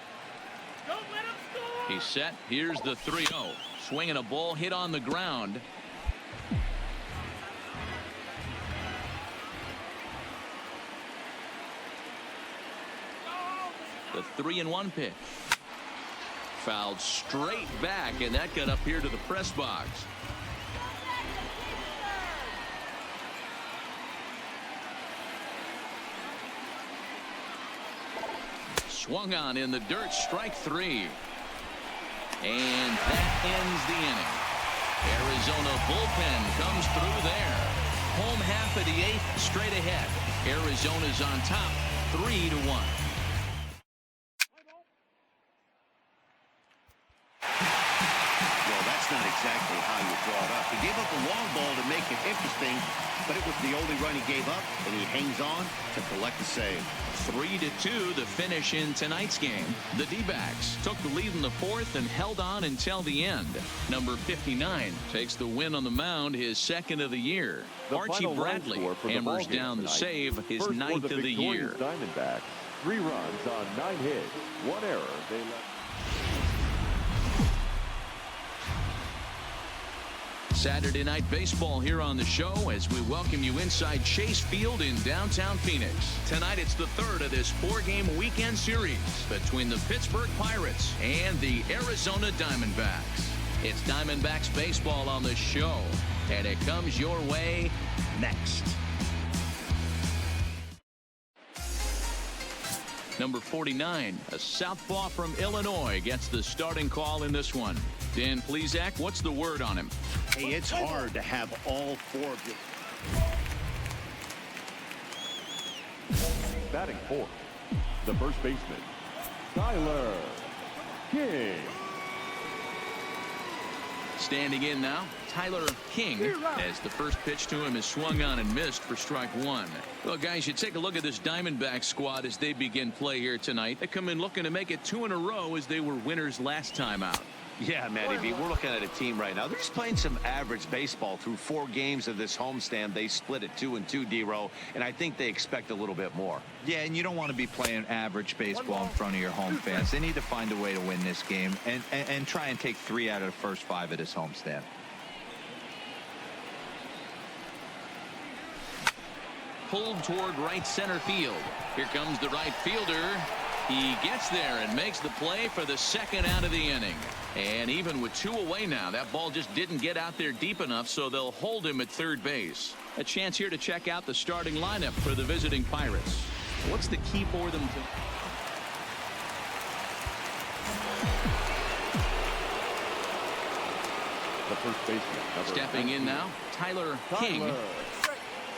Don't let him score. He's set. Here's the 3-0. Swinging a ball hit on the ground. The 3-1 pitch. Fouled straight back, and that got up here to the press box. Swung on in the dirt, strike 3. And that ends the inning. Arizona bullpen comes through there. Home half of the 8th, straight ahead. Arizona's on top, 3-1. Not exactly how you draw it up. He gave up a long ball to make it interesting, but it was the only run he gave up, and he hangs on to collect the save. 3-2 the finish in tonight's game. The D-backs took the lead in the 4th and held on until the end. Number 59 takes the win on the mound, his 2nd of the year. Archie Bradley hammers down the save, his 9th of the year. Diamondbacks, 3 runs on 9 hits, 1 error. They left. Saturday Night Baseball here on the show as we welcome you inside Chase Field in downtown Phoenix. Tonight it's the 3rd of this 4-game weekend series between the Pittsburgh Pirates and the Arizona Diamondbacks. It's Diamondbacks baseball on the show, and it comes your way next. Number 49, a southpaw from Illinois, gets the starting call in this one. Dan Plesac, what's the word on him? Hey, it's hard to have all 4 of you. Batting 4th, the first baseman, Tyler King. Standing in now, Tyler King, as the first pitch to him is swung on and missed for strike 1. Well, guys, you take a look at this Diamondback squad as they begin play here tonight. They come in looking to make it 2 in a row as they were winners last time out. Yeah, Matty B, we're looking at a team right now. They're just playing some average baseball through 4 games of this homestand. They split at 2-2, D-Row, and I think they expect a little bit more. Yeah, and you don't want to be playing average baseball in front of your home fans. They need to find a way to win this game and try and take 3 out of the first 5 of this homestand. Pulled toward right center field. Here comes the right fielder. He gets there and makes the play for the 2nd out of the inning. And even with 2 away now, that ball just didn't get out there deep enough, so they'll hold him at third base. A chance here to check out the starting lineup for the visiting Pirates. What's the key for them to... The first baseman. Stepping in now, Tyler King.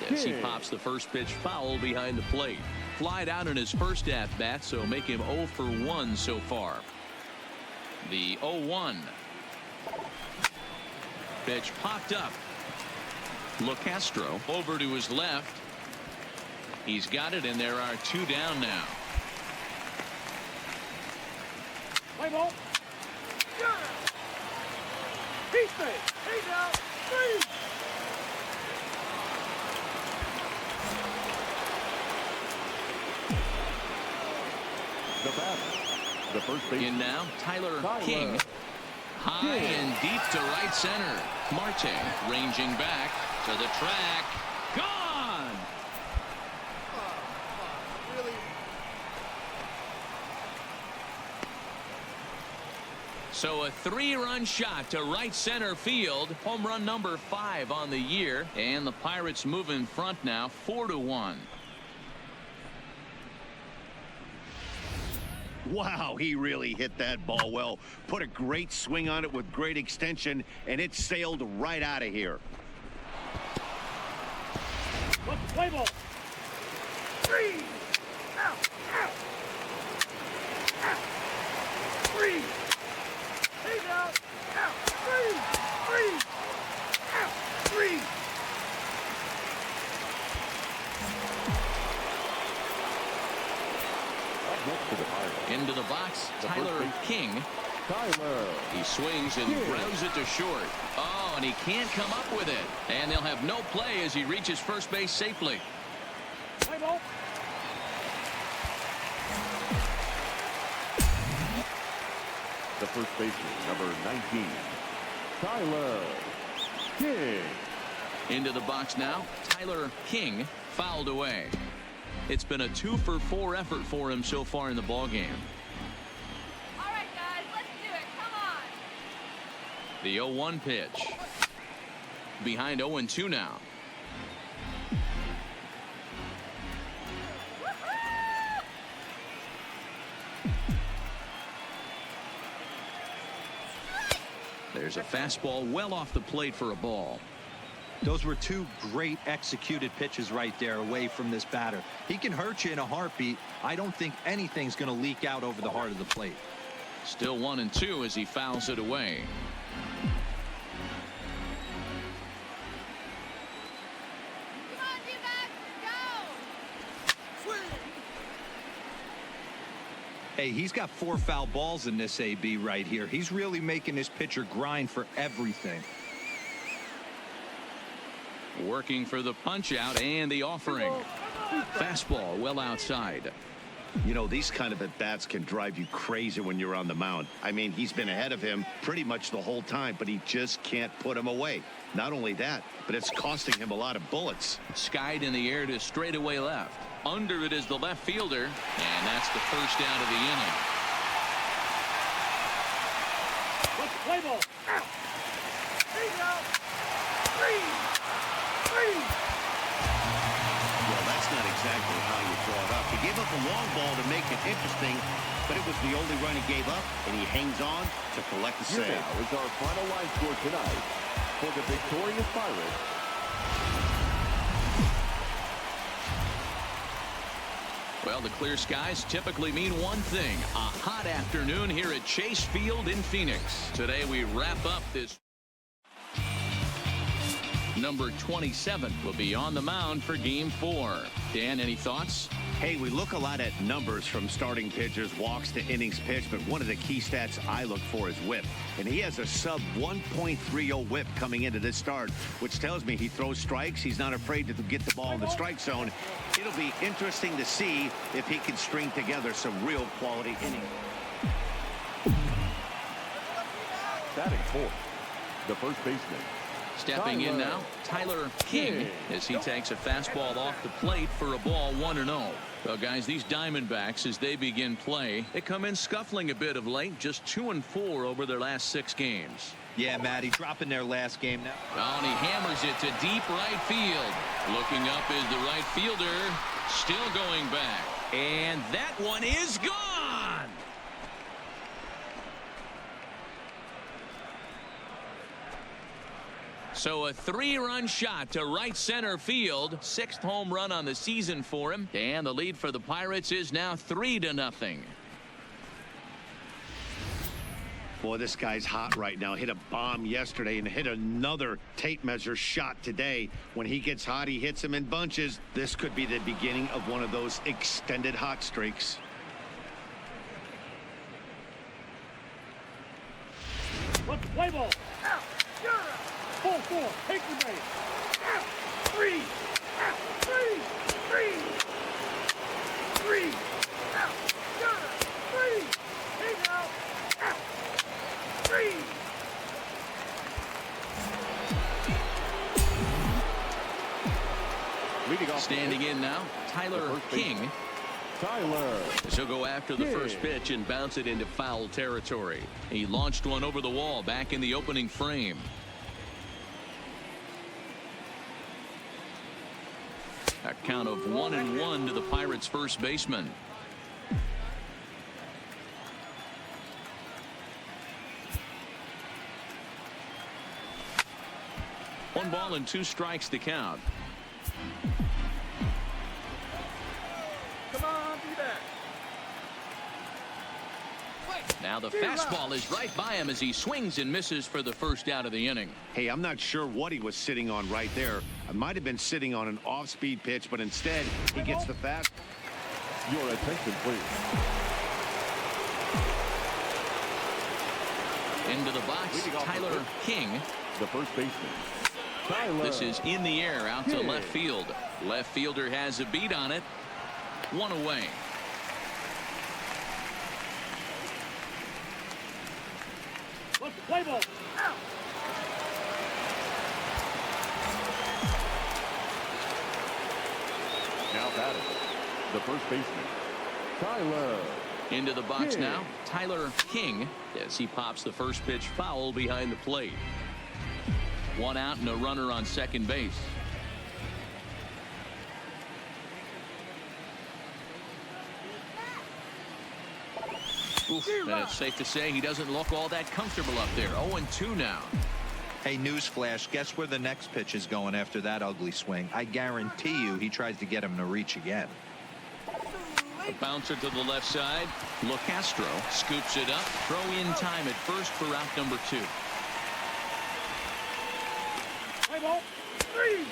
As he pops the first pitch foul behind the plate. Flied out in his first at-bat, so make him 0 for 1 so far. The 0-1. Pitch popped up. LeCastro over to his left. He's got it, and there are 2 down now. Play ball. He's straight. He's out. 3. The batter, the first baseman. In now, Tyler King. High and deep to right center. Marte ranging back to the track. Gone! Really? So a 3-run shot to right center field. Home run number 5 on the year. And the Pirates move in front now, 4-1. Wow, he really hit that ball well. Put a great swing on it with great extension, and it sailed right out of here. Play ball. 3. Out. Out. Out. 3. He's out. Out. 3. 3. Out. 3. Next to the Pirates. Into the box, Tyler King. Tyler. He swings and grounds it to short. Oh, and he can't come up with it. And they'll have no play as he reaches first base safely. Play ball. The first baseman, number 19, Tyler King. Into the box now, Tyler King fouled away. It's been a 2 for 4 effort for him so far in the ballgame. All right, guys, let's do it. Come on. The 0-1 pitch. Behind 0-2 now. There's a fastball well off the plate for a ball. Those were two great executed pitches right there away from this batter. He can hurt you in a heartbeat. I don't think anything's going to leak out over the heart of the plate. Still 1-2 as he fouls it away. Come on, D-back, go! Hey, he's got 4 foul balls in this AB right here. He's really making this pitcher grind for everything. Working for the punch out and the offering. Fastball well outside. You know, these kind of at-bats can drive you crazy when you're on the mound. I mean, he's been ahead of him pretty much the whole time, but he just can't put him away. Not only that, but it's costing him a lot of bullets. Skied in the air to straightaway left. Under it is the left fielder, and that's the first out of the inning. Let's play ball. There you go. 3. Well, that's not exactly how you draw it up. He gave up a long ball to make it interesting, but it was the only run he gave up, and he hangs on to collect the Here save. now is our final line score tonight for the victorious Pirates. Well, the clear skies typically mean one thing, a hot afternoon here at Chase Field in Phoenix. Today we wrap up this. Number 27 will be on the mound for Game 4. Dan, any thoughts? Hey, we look a lot at numbers from starting pitchers, walks to innings pitched, but one of the key stats I look for is whip. And he has a sub 1.30 whip coming into this start, which tells me he throws strikes. He's not afraid to get the ball in the strike zone. It'll be interesting to see if he can string together some real quality innings. Batting fourth, the first baseman. Stepping in now, Tyler King, as he takes a fastball off the plate for a ball 1-0. Well, guys, these Diamondbacks, as they begin play, they come in scuffling a bit of late, just 2-4 over their last 6 games. Yeah, Matty, dropping their last game now. Oh, and he hammers it to deep right field. Looking up is the right fielder, still going back. And that one is gone! So a 3-run shot to right center field. 6th home run on the season for him. And the lead for the Pirates is now 3-0. Boy, this guy's hot right now. Hit a bomb yesterday and hit another tape measure shot today. When he gets hot, he hits them in bunches. This could be the beginning of one of those extended hot streaks. Let's play ball. 4. Take the base. 3. 3. Take out. 3. Standing in now, Tyler King. Tyler. He'll go after the first pitch and bounce it into foul territory. He launched one over the wall back in the opening frame. A count of 1-1 to the Pirates' first baseman. One ball and 2 strikes to count. Come on, be back. Now the fastball is right by him as he swings and misses for the first out of the inning. Hey, I'm not sure what he was sitting on right there. I might have been sitting on an off-speed pitch, but instead he gets the fast. Your attention, please. Into the box, Tyler King. The first baseman. Tyler. This is in the air out to left field. Left fielder has a beat on it. 1 away. Let's play ball. Now batting, the first baseman. Tyler. Into the box now, Tyler King, as he pops the first pitch foul behind the plate. 1 out and a runner on second base. Oof, and it's safe to say he doesn't look all that comfortable up there. 0-2 now. Hey, newsflash, guess where the next pitch is going after that ugly swing? I guarantee you he tries to get him to reach again. A bouncer to the left side. LeCastro scoops it up. Throw in time at first for out number 2. Play ball. 3.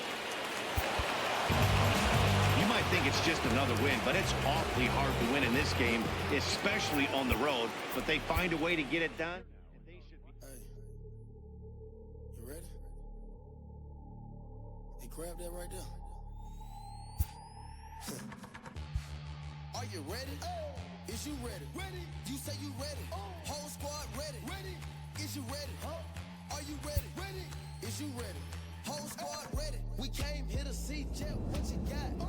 You might think it's just another win, but it's awfully hard to win in this game, especially on the road. But they find a way to get it done. Hey, you ready? Hey, grab that right there. Are you ready? Is you ready? Ready? You say you ready? Whole squad ready? Ready? Is you ready? Are you ready? Ready? Is you ready? Whole squad ready? We came here to see Jeff. What you got?